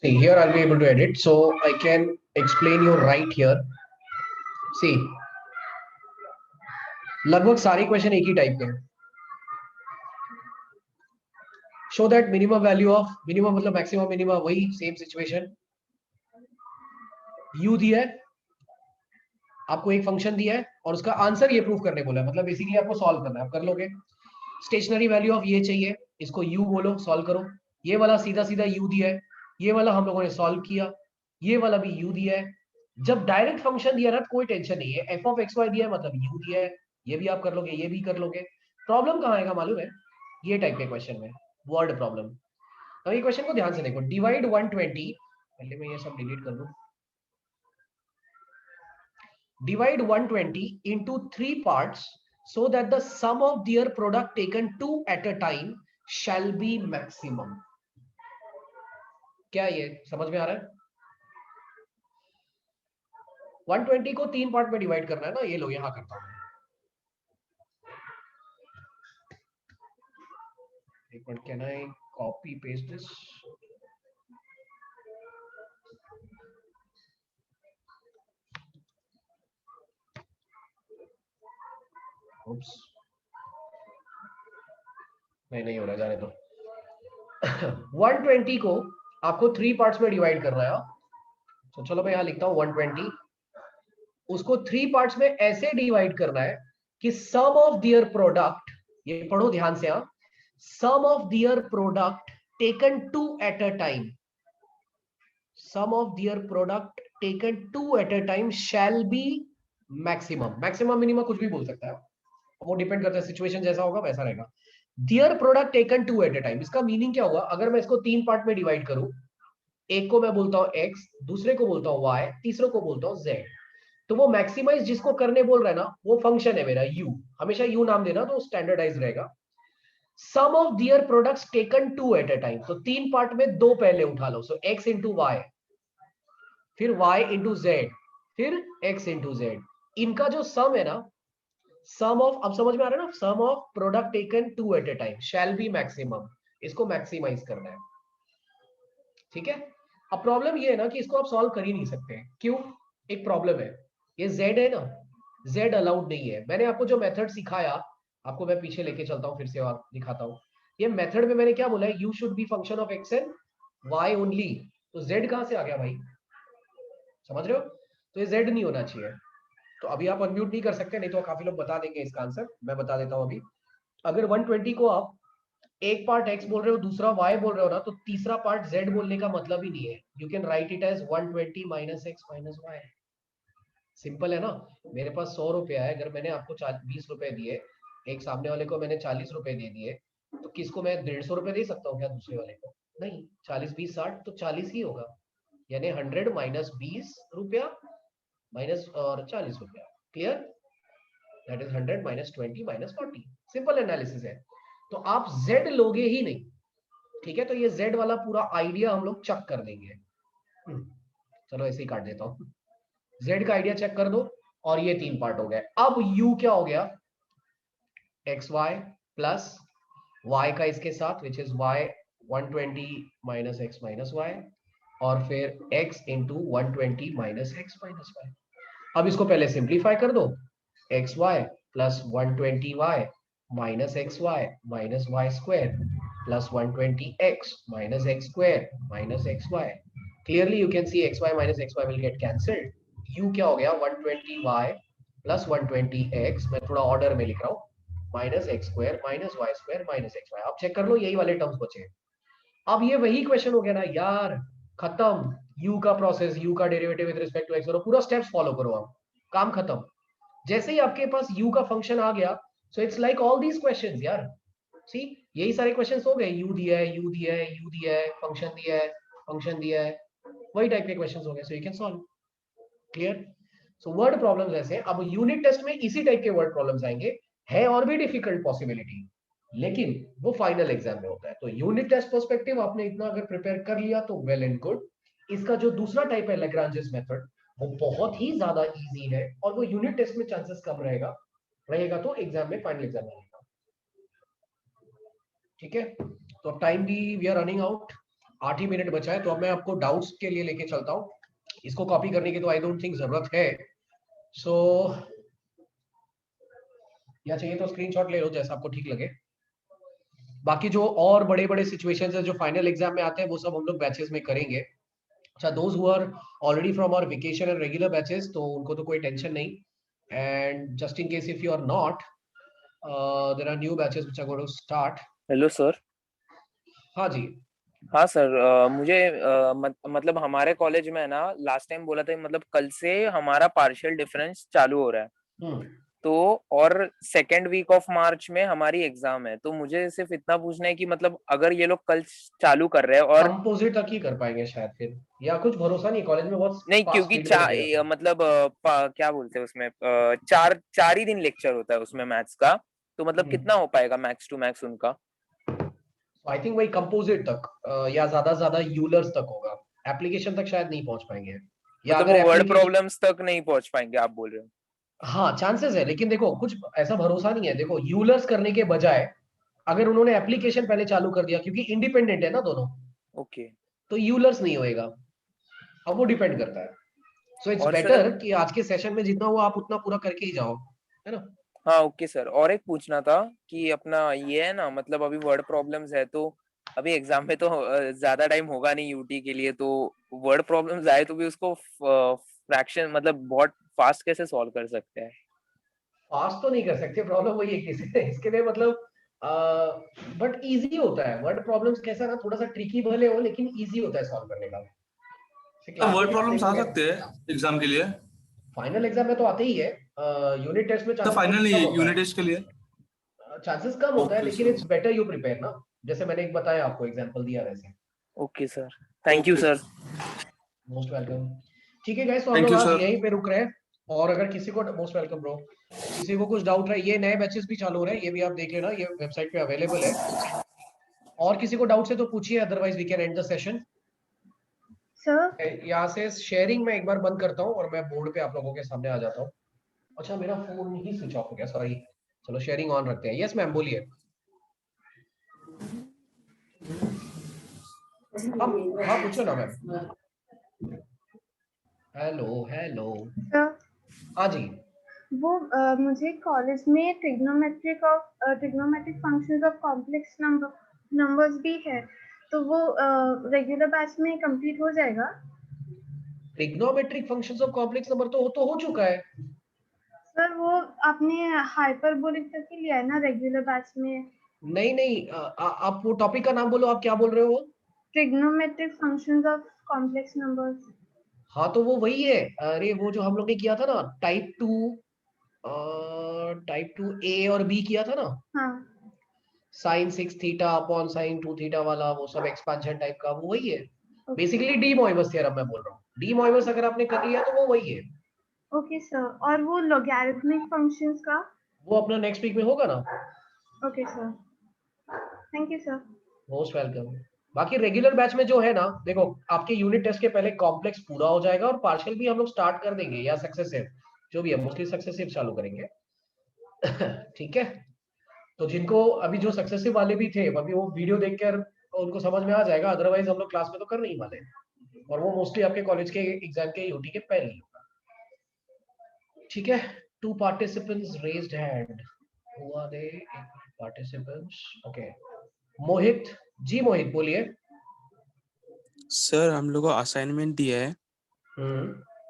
Speaker 1: See, here I'll be able to edit, so I can explain you right here. See, लगभग सारे question एक ही type के हैं। Show that minimum value of, minimum मतलब maximum minimum, वही same situation. You दिया है आपको, एक फंक्शन दिया है और उसका आंसर ये प्रूव करने बोला है, मतलब बेसिकली आपको सॉल्व करना है, आप कर लोगे। स्टेशनरी वैल्यू ऑफ ये चाहिए, इसको यू बोलो, सॉल्व करो। ये वाला सीधा सीधा यू दिया है, ये वाला हम लोगों ने सॉल्व किया, ये वाला भी यू दिया है। जब डायरेक्ट फंक्शन दिया ना तो कोई टेंशन नहीं है, एफ ऑफ एक्स वाई दिया है मतलब यू दिया है, ये भी आप कर लोगे, ये भी कर लोगे। प्रॉब्लम कहाँ आएगा मालूम है, ये टाइप के क्वेश्चन में, वर्ड प्रॉब्लम। अब ये क्वेश्चन को ध्यान से देखो, डिवाइड 120, पहले मैं ये सब डिलीट कर दूं। Divide 120 into 3 parts so that the sum of their product taken two at a time shall be maximum. क्या ये समझ में आ रहा है? 120 को 3 पार्ट में डिवाइड करना है ना, ये लो यहां करता हूं। एक minute, can I copy paste this? Oops. नहीं हो रहा, जाने दो। 120 को आपको 3 पार्ट्स में डिवाइड करना है, तो चलो मैं यहां लिखता हूं 120, उसको 3 पार्ट्स में ऐसे डिवाइड करना है कि सम ऑफ दियर प्रोडक्ट, ये पढ़ो ध्यान से, हाँ, sum of their product taken two at a time, sum of their product taken two at a time shall be maximum. Maximum minimum कुछ भी बोल सकता है, वो डिपेंड करता है, सिचुएशन जैसा होगा वैसा रहेगा। Their product taken two at a time, इसका मीनिंग क्या हुआ, अगर मैं इसको 3 पार्ट में डिवाइड करूं, एक को मैं बोलता हूं एक्स, दूसरे को बोलता हूं वाई, तीसरे को बोलता हूं जेड, तो वो मैक्सिमाइज जिसको करने बोल रहा है ना, वो फंक्शन है मेरा यू, हमेशा यू नाम देना तो स्टैंडर्डाइज रहेगा। Sum of their products taken two at a time, तो 3 पार्ट में 2 पहले उठा लो, सो एक्स इंटू वाई, फिर y इंटू जेड, फिर x इंटू जेड, इनका जो सम है ना, सम ऑफ, अब समझ में आ रहा है ना, sum of product taken two at a time shall be maximum, इसको मैक्सिमाइज करना है। ठीक है। अब प्रॉब्लम ये है ना कि इसको आप सॉल्व कर ही नहीं सकते। क्यों? एक प्रॉब्लम है, ये z है ना, z अलाउड नहीं है। मैंने आपको जो मेथड सिखाया, आपको मैं पीछे लेके चलता हूँ फिर से और दिखाता हूँ। ये मेथड में मैंने क्या बोला है, you should be function of x and y only. तो z कहां से आ गया भाई? समझ रहे हो? तो ये z नहीं होना चाहिए। तो अभी आप अनम्यूट नहीं कर सकते, नहीं तो काफी लोग बता देंगे इसका आंसर। मैं बता देता हूँ अभी। अगर 120 को आप एक पार्ट x बोल रहे हो, दूसरा y बोल रहे हो ना, तो तीसरा पार्ट z बोलने का मतलब ही नहीं है। You can write it as 120 minus x minus y। Simple है ना। मेरे पास 100 रुपया है, अगर मैंने आपको 20 रुपए दिए, एक सामने वाले को मैंने 40 रुपए दे दिए, तो किसको मैं 150 रुपए दे सकता हूँ क्या दूसरे वाले को? नहीं। 40 20 60 तो 40 ही होगा। यानी 100 माइनस 20 रुपया माइनस और 40 रुपया। Clear? That is 100 minus 20 minus 40। Simple analysis है। तो आप z लोगे ही नहीं। ठीक है, तो ये z वाला पूरा आइडिया हम लोग चेक कर देंगे। चलो ऐसे ही काट देता हूँ। z का आइडिया चेक कर दो, और ये 3 पार्ट हो गए। अब u क्या हो गया? एक्स वाई प्लस y का इसके साथ, which is y 120 minus x minus y, और फिर x into 120 minus x minus y. अब इसको पहले सिंप्लीफाई कर दो। X y plus 120y minus x y minus y square plus 120x minus x square minus x y. Clearly you can see x y minus x y will get cancelled. u क्या हो गया? 120y plus 120x, मैं थोड़ा order में लिख रहा हूँ, minus x square minus y square minus x y. आप चेक कर लो, यही वाले टर्म्स बचे। अब ये वही क्वेश्चन हो गया ना यार, खत्म। u का प्रोसेस, u का derivative with respect to x करो, पूरा स्टेप्स फॉलो करो, आप काम खत्म। जैसे ही आपके पास u का फंक्शन आ गया, so it's like all these questions यार। सी, यही सारे क्वेश्चंस हो गए। u दिया है, u दिया है, u दिया है, फंक्शन दिया है, फंक्शन दिया है, वही टाइप के क्वेश्चंस हो गए। So you can solve. Clear? So word problems ऐसे। अब यूनिट टेस्ट में इसी टाइप के वर्ड प्रॉब्लम्स आएंगे। है और भी डिफिकल्ट पॉसिबिलिटी, लेकिन वो फाइनल एग्जाम में होता है। तो यूनिट टेस्ट पर्सपेक्टिव आपने इतना अगर प्रिपेयर कर लिया तो वेल एंड गुड। इसका जो दूसरा टाइप है लैग्रांजेस मेथड, वो बहुत ही ज्यादा इजी है, और वो यूनिट टेस्ट में चांसेस कम रहेगा, तो एग्जाम में, फाइनल एग्जाम में रहेगा। ठीक है, तो अब टाइम भी वी आर रनिंग आउट, 8 ही मिनट बचा है। तो अब मैं आपको डाउट्स के लिए लेके चलता हूँ। इसको कॉपी करने की तो आई डोंट थिंक जरूरत है। सो या चाहिए तो स्क्रीनशॉट ले लो, जैसा आपको ठीक लगे। बाकी जो और बड़े बड़े सिचुएशंस है जो फाइनल एग्जाम में आते हैं, वो सब हम लोग बैचेस में करेंगे। अच्छा, those who are already from our vacation and regular batches, तो उनको तो कोई टेंशन नहीं। And just in case if you are not, there are new batches which are going to start.
Speaker 3: Hello sir.
Speaker 1: हाँ जी।
Speaker 3: हाँ सर, मुझे मतलब हमारे कॉलेज में है ना, लास्ट टाइम बोला था मतलब कल से हमारा पार्शियल डिफरेंस चालू हो रहा है। तो और सेकेंड वीक ऑफ मार्च में हमारी एग्जाम है। तो मुझे सिर्फ इतना पूछना है कि मतलब अगर ये लोग कल चालू कर रहे हैं और
Speaker 1: कंपोजिट तक ही कर पाएंगे शायद फिर, या कुछ भरोसा नहीं, कॉलेज में बहुत
Speaker 3: नहीं,
Speaker 1: फास्ट
Speaker 3: क्योंकि
Speaker 1: फीडबैक है।
Speaker 3: मतलब क्या बोलते हैं उसमें, चार ही दिन लेक्चर होता है उसमें मैथ्स का। तो मतलब कितना हो पाएगा मैक्स टू मैक्स उनका?
Speaker 1: आई थिंक वही कंपोजिट तक, या ज्यादा से ज्यादा यूलर्स तक होगा। एप्लीकेशन तक शायद नहीं पहुंच पाएंगे, या
Speaker 3: मतलब
Speaker 1: अगर
Speaker 3: वो वर्ड
Speaker 1: एप्लीकेशन,
Speaker 3: प्रॉब्लम्स तक नहीं पहुंच पाएंगे आप बोल रहे हो?
Speaker 1: हाँ चांसेस है, लेकिन देखो कुछ ऐसा भरोसा नहीं है। देखो यूलर्स करने के बजाय अगर उन्होंने एप्लीकेशन पहले चालू कर दिया, क्योंकि इंडिपेंडेंट है ना दोनों,
Speaker 3: ओके।
Speaker 1: तो यूलर्स नहीं होएगा। अब वो डिपेंड करता है। सो इट्स
Speaker 3: और सर,
Speaker 1: बेटर कि आज के सेशन में जितना हुआ आप उतना पूरा करके ही जाओ, है ना।
Speaker 3: हाँ ओके सर, और एक पूछना था कि अपना ये है ना, मतलब अभी वर्ड प्रॉब्लम्स है तो अभी एग्जाम में तो ज्यादा टाइम होगा नहीं यूटी के लिए। तो वर्ड प्रॉब्लम्स आए तो भी उसको फ्रैक्शन मतलब बहुत फास्ट कैसे सॉल्व कर सकते हैं?
Speaker 1: फास्ट तो नहीं कर सकते, प्रॉब्लम वही है कि इसके लिए मतलब, बट इजी होता है। वर्ड प्रॉब्लम्स कैसा ना, थोड़ा सा ट्रिकी भले हो, लेकिन इजी होता है सॉल्व करने का। क्लास में
Speaker 4: वर्ड
Speaker 1: भी आप
Speaker 4: प्रॉब्लम्स आ
Speaker 1: देखोगे,
Speaker 4: सकते हैं एग्जाम के लिए?
Speaker 1: फाइनल एग्जाम में तो आते ही है। यूनिट टेस्ट में
Speaker 4: तो
Speaker 1: चांसेस
Speaker 4: फाइनल
Speaker 1: थोड़ा कम
Speaker 4: नहीं,
Speaker 1: होता
Speaker 4: यूनिट
Speaker 1: है।
Speaker 4: टेस्ट के लिए?
Speaker 1: चांसेस कम होता है,
Speaker 4: ओके
Speaker 1: लेकिन
Speaker 4: sir.
Speaker 1: It's better you prepare ना। जैसे मैंने एक बताया आपको, एग्जांपल दिया वैसे।
Speaker 3: Okay sir, thank you
Speaker 4: okay
Speaker 3: sir.
Speaker 4: Sir,
Speaker 1: most welcome. ठीक है गाइस, तो हम
Speaker 4: थैंक
Speaker 1: लोग
Speaker 4: यू
Speaker 1: आज
Speaker 4: सर।
Speaker 1: यहीं पे रुक रहे हैं। और अगर किसी को, मोस्ट वेलकम ब्रो, किसी को कुछ डाउट है, ये नए बैचेस भी चालू हो रहे हैं, ये भी आप देख लेना, ये वेबसाइट पे अवेलेबल है। और किसी को डाउट्स है तो पूछिए, otherwise we can end the session.
Speaker 2: Sir
Speaker 1: यहाँ से शेयरिंग मैं एक बार बंद करता हूँ और मैं बोर्ड पे आप लोगों के सामने आ जाता हूँ। अच्छा, मेरा फोन ही स्विच ऑफ हो गया, सॉरी। चलो शेयरिंग ऑन रखते हैं। यस मैम, बोलिए। हाँ पूछो ना मैम। Hello hello.
Speaker 2: सर
Speaker 1: हाँ जी।
Speaker 2: वो मुझे कॉलेज में trigonometric functions of complex numbers भी है, तो वो रेगुलर बैच में कंप्लीट हो जाएगा?
Speaker 1: Trigonometric functions of complex number तो हो चुका है।
Speaker 2: सर वो आपने हाइपरबोलिक तक ही लिया है ना रेगुलर बैच में?
Speaker 1: नहीं नहीं, आप वो टॉपिक का नाम बोलो, आप क्या बोल रहे हो?
Speaker 2: Trigonometric functions of complex numbers.
Speaker 1: हाँ तो वो वही है। अरे वो जो हम लोग ने किया था ना, टाइप टू ए और बी किया था ना,
Speaker 2: हाँ।
Speaker 1: Sine 6 theta upon sine 2 theta वाला, वो सब एक्सपेंशन टाइप का, वो वही है।
Speaker 2: ओके।
Speaker 1: बेसिकली डी मोइबस थ्योरम मैं बोल रहा हूँ। डी मोइबस अगर आपने कर लिया तो वो वही है।
Speaker 2: ओके सर, और वो लॉगरिथमिक फंक्शंस का?
Speaker 1: वो अपना नेक्स्ट वीक में होगा ना।
Speaker 2: Okay sir, thank you sir.
Speaker 1: Most welcome. बाकी रेगुलर बैच में जो है ना, देखो आपके यूनिट टेस्ट के पहले कॉम्प्लेक्स पूरा हो जाएगा और पार्शियल भी हम लोग स्टार्ट कर देंगे, या सक्सेसिव जो भी है, मोस्टली सक्सेसिव चालू करेंगे। ठीक है। तो जिनको अभी जो सक्सेसिव वाले भी थे, अभी वो वीडियो देखकर उनको समझ में आ जाएगा, अदरवाइज हम लोग क्लास में तो कर नहीं वाले। और वो मोस्टली आपके कॉलेज के एग्जाम के यूटी के पहले ही होगा। ठीक है। 2 participants raised hand. Who are they? Participants. Okay. Mohit ji, मोहित बोलिए।
Speaker 4: सर हम लोग को असाइनमेंट दिया है,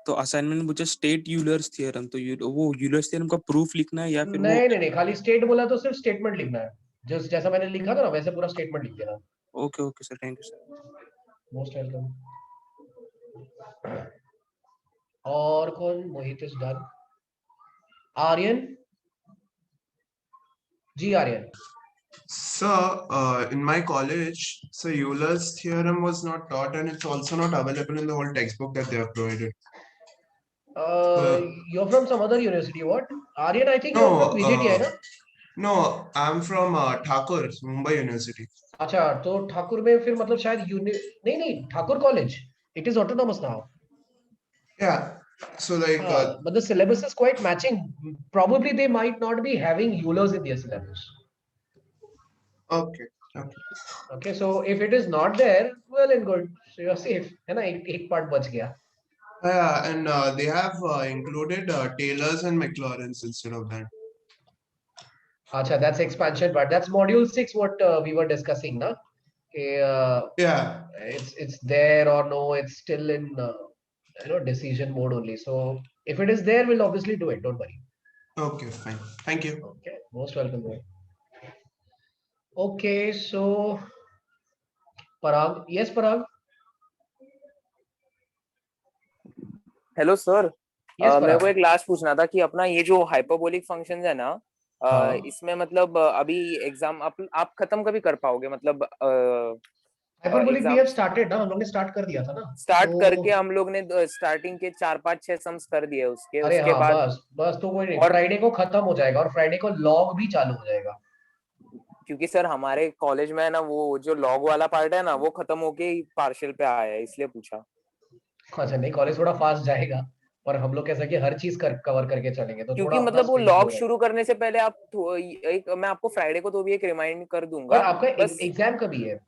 Speaker 4: तो असाइनमेंट में मुझे स्टेट यूलर्स थ्योरम, तो वो यूलर्स थ्योरम का प्रूफ लिखना है या फिर वो?
Speaker 1: नहीं नहीं नहीं, खाली स्टेट बोला तो सिर्फ स्टेटमेंट लिखना है, जैसा मैंने लिखा था ना वैसे पूरा स्टेटमेंट लिख देना।
Speaker 4: Okay okay sir, thank you sir.
Speaker 1: Most welcome. और कौन? Mohit is done. Aryan ji, Aryan.
Speaker 5: Sir, in my college, so Euler's theorem was not taught, and it's also not available in the whole textbook that they have provided.
Speaker 1: You're from some other university, what? Aryan, I think
Speaker 5: No,
Speaker 1: you're from VJTI, ना?
Speaker 5: No, I'm from Thakur, Mumbai University.
Speaker 1: अच्छा, तो ठाकुर में फिर मतलब शायद नहीं नहीं, Thakur college, it is autonomous now.
Speaker 5: Yeah, so like
Speaker 1: but the syllabus is quite matching. Probably they might not be having Euler's in their syllabus.
Speaker 5: okay.
Speaker 1: Okay, so if it is not there, well and good. So you're safe, है ना? एक part बच गया.
Speaker 5: Yeah, and they have included Taylor's and McLaurin's instead of that.
Speaker 1: Acha, that's expansion, but that's module 6 what we were discussing, na?
Speaker 5: Yeah.
Speaker 1: It's there or no, it's still in decision mode only. So if it is there, we'll obviously do it, don't worry.
Speaker 5: Okay, fine. Thank you.
Speaker 1: Okay, most welcome, bro. Okay, so Parag, yes Parag.
Speaker 3: Hello sir,
Speaker 1: Yes,
Speaker 3: मेरे को
Speaker 1: Parag.
Speaker 3: एक last पूछना था कि अपना ये जो hyperbolic function है ना,
Speaker 1: हाँ।
Speaker 3: इसमें मतलब अभी एग्जाम आप खत्म कभी कर पाओगे? मतलब
Speaker 1: hyperbolic we
Speaker 3: exam
Speaker 1: have started ना, हम लोग ने स्टार्ट कर दिया था ना।
Speaker 3: स्टार्ट
Speaker 1: तो
Speaker 3: करके हम लोग ने स्टार्टिंग के 4-5-6 सम्स कर दिए उसके
Speaker 1: अरे
Speaker 3: उसके
Speaker 1: हाँ,
Speaker 3: बाद।
Speaker 1: बस बस तो कोई नहीं,
Speaker 3: और
Speaker 1: फ्राइडे को खत्म हो जाएगा और फ्राइडे को लॉग भी चालू हो जाएगा।
Speaker 3: क्योंकि सर हमारे कॉलेज में है ना, वो जो लॉग वाला पार्ट है ना, वो खत्म होके ही पार्शियल पे आया है, इसलिए पूछा।
Speaker 1: अच्छा नहीं, कॉलेज थोड़ा फास्ट जाएगा, पर हम लोग कैसा कि हर चीज कवर करके चलेंगे, तो
Speaker 3: क्योंकि
Speaker 1: थोड़ा अपना
Speaker 3: मतलब वो
Speaker 1: स्पीड
Speaker 3: लॉग
Speaker 1: स्लो रहेगा।
Speaker 3: शुरू करने से पहले आप मैं आपको फ्राइडे को तो भी एक रिमाइंड कर
Speaker 1: पर
Speaker 3: दूंगा
Speaker 1: आपका
Speaker 3: बस।
Speaker 1: एग्जाम कभी है?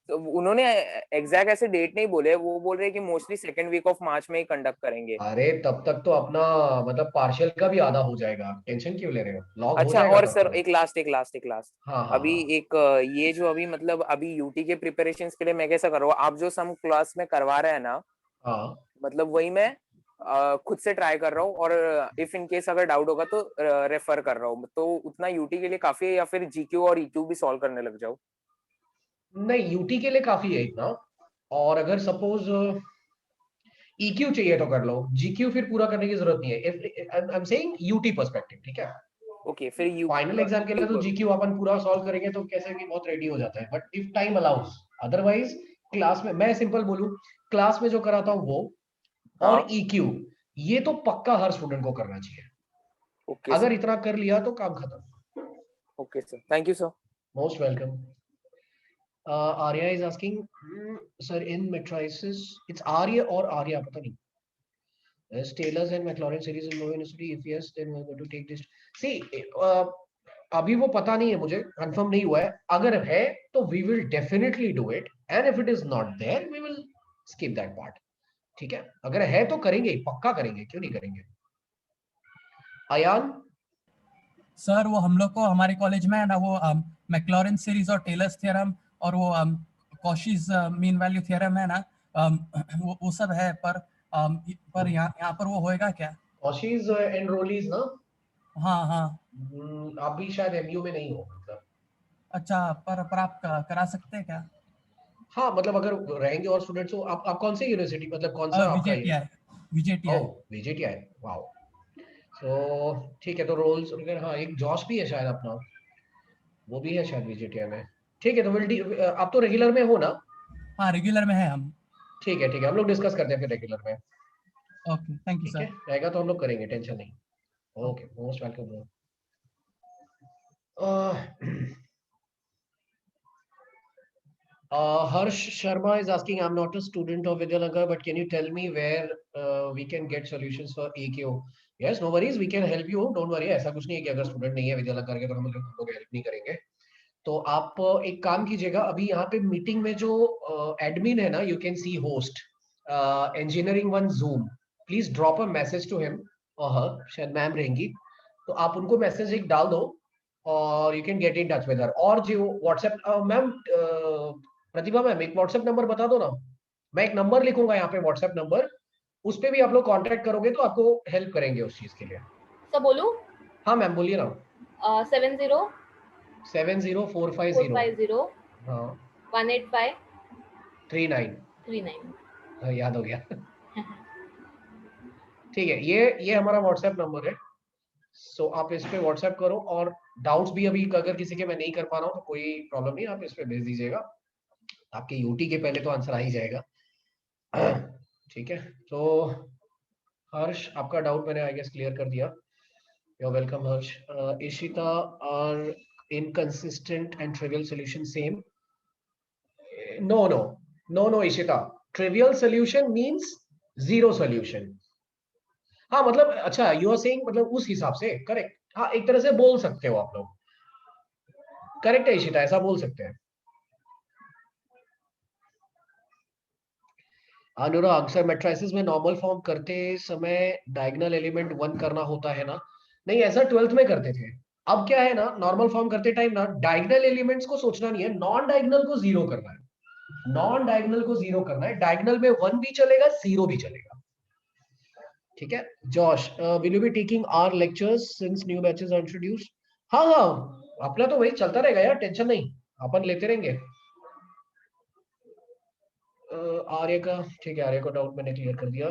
Speaker 3: तो उन्होंने एग्जैक्ट ऐसे डेट नहीं बोले, वो बोल रहे हैं कि mostly second week of March में ही कंडक्ट करेंगे।
Speaker 1: अरे तब तक तो अपना मतलब पार्शियल का भी आधा हो जाएगा, टेंशन क्यों ले रहे हो, लॉग हो
Speaker 3: अच्छा,
Speaker 1: जाएगा
Speaker 3: और
Speaker 1: तब
Speaker 3: सर
Speaker 1: तो।
Speaker 3: एक लास्ट
Speaker 1: हाँ हाँ
Speaker 3: अभी
Speaker 1: हाँ
Speaker 3: एक ये जो अभी मतलब अभी यूटी के प्रिपरेशंस के लिए मैं कैसा कर रहा हूँ, आप जो सम क्लास में करवा रहे हैं ना,
Speaker 1: हाँ।
Speaker 3: मतलब वही मैं खुद से ट्राई कर रहा हूँ, और इफ इन केस अगर डाउट होगा तो रेफर कर रहा हूँ, तो उतना यूटी के लिए काफी है, या फिर जीक्यू और ईक्यू भी सॉल्व करने लग जाओ?
Speaker 1: नहीं, यूटी के लिए काफी है इतना। और अगर सपोज ईक्यू चाहिए तो कर लो, जीक्यू फिर पूरा करने की जरूरत नहीं है। I am saying UT perspective, ठीक है?
Speaker 3: ओके, फिर यू
Speaker 1: फाइनल एग्जाम के लिए तो जीक्यू अपन पूरा सॉल्व करेंगे तो कैसे भी बहुत रेडी हो जाता है, but if time allow us, otherwise class में मैं सिंपल बोलूं, क्लास में जो कराता हूँ वो और
Speaker 3: हाँ,
Speaker 1: ईक्यू, ये तो पक्का हर स्टूडेंट को करना चाहिए।
Speaker 3: ओके
Speaker 1: अगर
Speaker 3: सर,
Speaker 1: इतना कर लिया तो काम खत्म।
Speaker 3: Okay sir, thank you sir.
Speaker 1: Most welcome. Arya is asking, sir in matrices it's Arya और आर्या, पता नहीं। As Taylor's and McLaurin series in Nova University, if yes, then we're going to take this. See, अभी वो पता नहीं है, मुझे कंफर्म नहीं हुआ है। अगर है तो we will definitely do it. and if it is not there we will skip that part. ठीक है, अगर है तो करेंगे, पक्का करेंगे, क्यों नहीं करेंगे. अयान.
Speaker 6: सर वो हम लोग को हमारे कॉलेज में है ना वो मैक्लॉरिन सीरीज और टेलर्स थ्योरम और वो कॉशीज मीन वैल्यू थ्योरम है ना, वो सब है, पर यहाँ पर वो होएगा क्या?
Speaker 1: कॉशीज एंड रोलीज ना.
Speaker 6: हाँ हाँ.
Speaker 1: आप भी शायद एमयू में नहीं हो मतलब.
Speaker 6: अच्छा, पर आप करा सकते हैं क्या?
Speaker 1: हाँ मतलब अगर रहेंगे और स्टूडेंट्स हो. आप कौन से यूनिवर्सिटी मतलब कौन सा आपका ये?
Speaker 6: VJTI.
Speaker 1: VJTI. वाओ. तो ठीक है, तो रोल्स वगैरह. हाँ, एक जॉश भी है शायद अपना, वो भी है शायद VJTI में. ठीक है, तो आप तो रेगुलर में हो ना?
Speaker 6: हाँ रेगुलर में है हम.
Speaker 1: ठीक है, हम लोग डिस्कस करते हैं फिर रेगुलर में.
Speaker 6: ओके, थैंक यू
Speaker 1: ठीक है,
Speaker 6: सर.
Speaker 1: रहेगा तो हम लोग करेंगे, टेंशन नहीं. Okay, most welcome. Harsh Sharma is asking, I'm not a student of Vidyalankar, but can you tell me where we can get solutions for EQ? Yes, no worries, we can help you. Don't worry, ऐसा कुछ नहीं है कि अगर student नहीं है विद्यालंकर के तो हम लोग हेल्प नहीं करेंगे. तो आप एक काम कीजिएगा, अभी यहाँ पे मीटिंग में जो एडमिन है ना, you can see host engineering one Zoom. Please drop a message to him or her, शायद मैम रहेंगी, तो आप उनको मैसेज एक डाल दो और you can get in touch with her. और जो व्हाट्सएप मैम, प्रतिभा मैम एक व्हाट्सएप नंबर बता दो ना. मैं एक नंबर लिखूंगा यहाँ पे, व्हाट्सएप नंबर, उस पे भी आप लोग कांटेक्ट करोगे तो आपको हेल्प करेंगे उस चीज के लिए.
Speaker 7: सर बोलूं?
Speaker 1: हाँ मैम बोलिए ना.
Speaker 7: 70450
Speaker 1: हाँ
Speaker 7: 18539.
Speaker 1: हाँ, याद हो गया. ठीक है, ये हमारा व्हाट्सएप नंबर है. सो आप इस पे व्हाट्सएप करो, और डाउट्स भी अभी अगर किसी के मैं नहीं कर पा रहा हूँ तो कोई प्रॉब्लम नहीं, आप इस पे भेज दीजिएगा. आपके यूटी के पहले तो आंसर आ ही जाएगा. ठीक है, तो हर्ष आपका डाउट मैंने आई गेस क्लियर कर दिया. You are welcome Harsh. Ishita, are inconsistent and trivial solution same? No Ishita, trivial solution means zero solution. हाँ मतलब अच्छा, यू आर सेइंग मतलब उस हिसाब से करेक्ट. हाँ, एक तरह से बोल सकते हो आप लोग. करेक्ट है इशिता, ऐसा बोल सकते हैं. अनुराग सर, मैट्रिसेस में नॉर्मल फॉर्म करते समय डायगोनल एलिमेंट 1 करना होता है ना? नहीं, ऐसा 12th में करते थे. अब क्या है ना, नॉर्मल फॉर्म करते टाइम ना डायगोनल एलिमेंट्स को सोचना नहीं है, नॉन डायगोनल को जीरो करना है. नॉन डायगोनल को जीरो करना है. डायगोनल में 1 भी चलेगा, 0 भी चलेगा. ठीक है. Josh, will you be taking our lectures since new batches are introduced? हाँ अपना तो वही चलता रहेगा यार, टेंशन नहीं, अपन लेते रहेंगे. आर्य का ठीक है, आर्य को डाउट मैंने क्लियर कर दिया.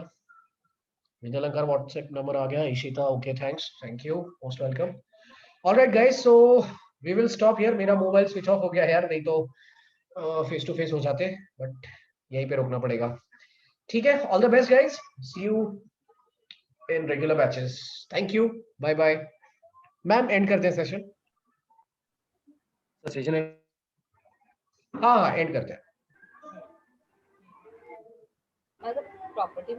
Speaker 1: विद्यालंकर व्हाट्सएप नंबर आ गया. Ishita, okay thanks, thank you, most welcome. Alright guys, so we will stop here. मेरा मोबाइल स्विच ऑफ हो गया यार, नहीं तो फेस टू फेस हो जाते, बट यहीं पे रोकना पड़ेगा. ठीक है, all the best guys, see you in regular batches. Thank you, bye bye. Ma'am end करते हैं सेशन. हाँ एंड करते हैं.
Speaker 7: प्रॉपर्टी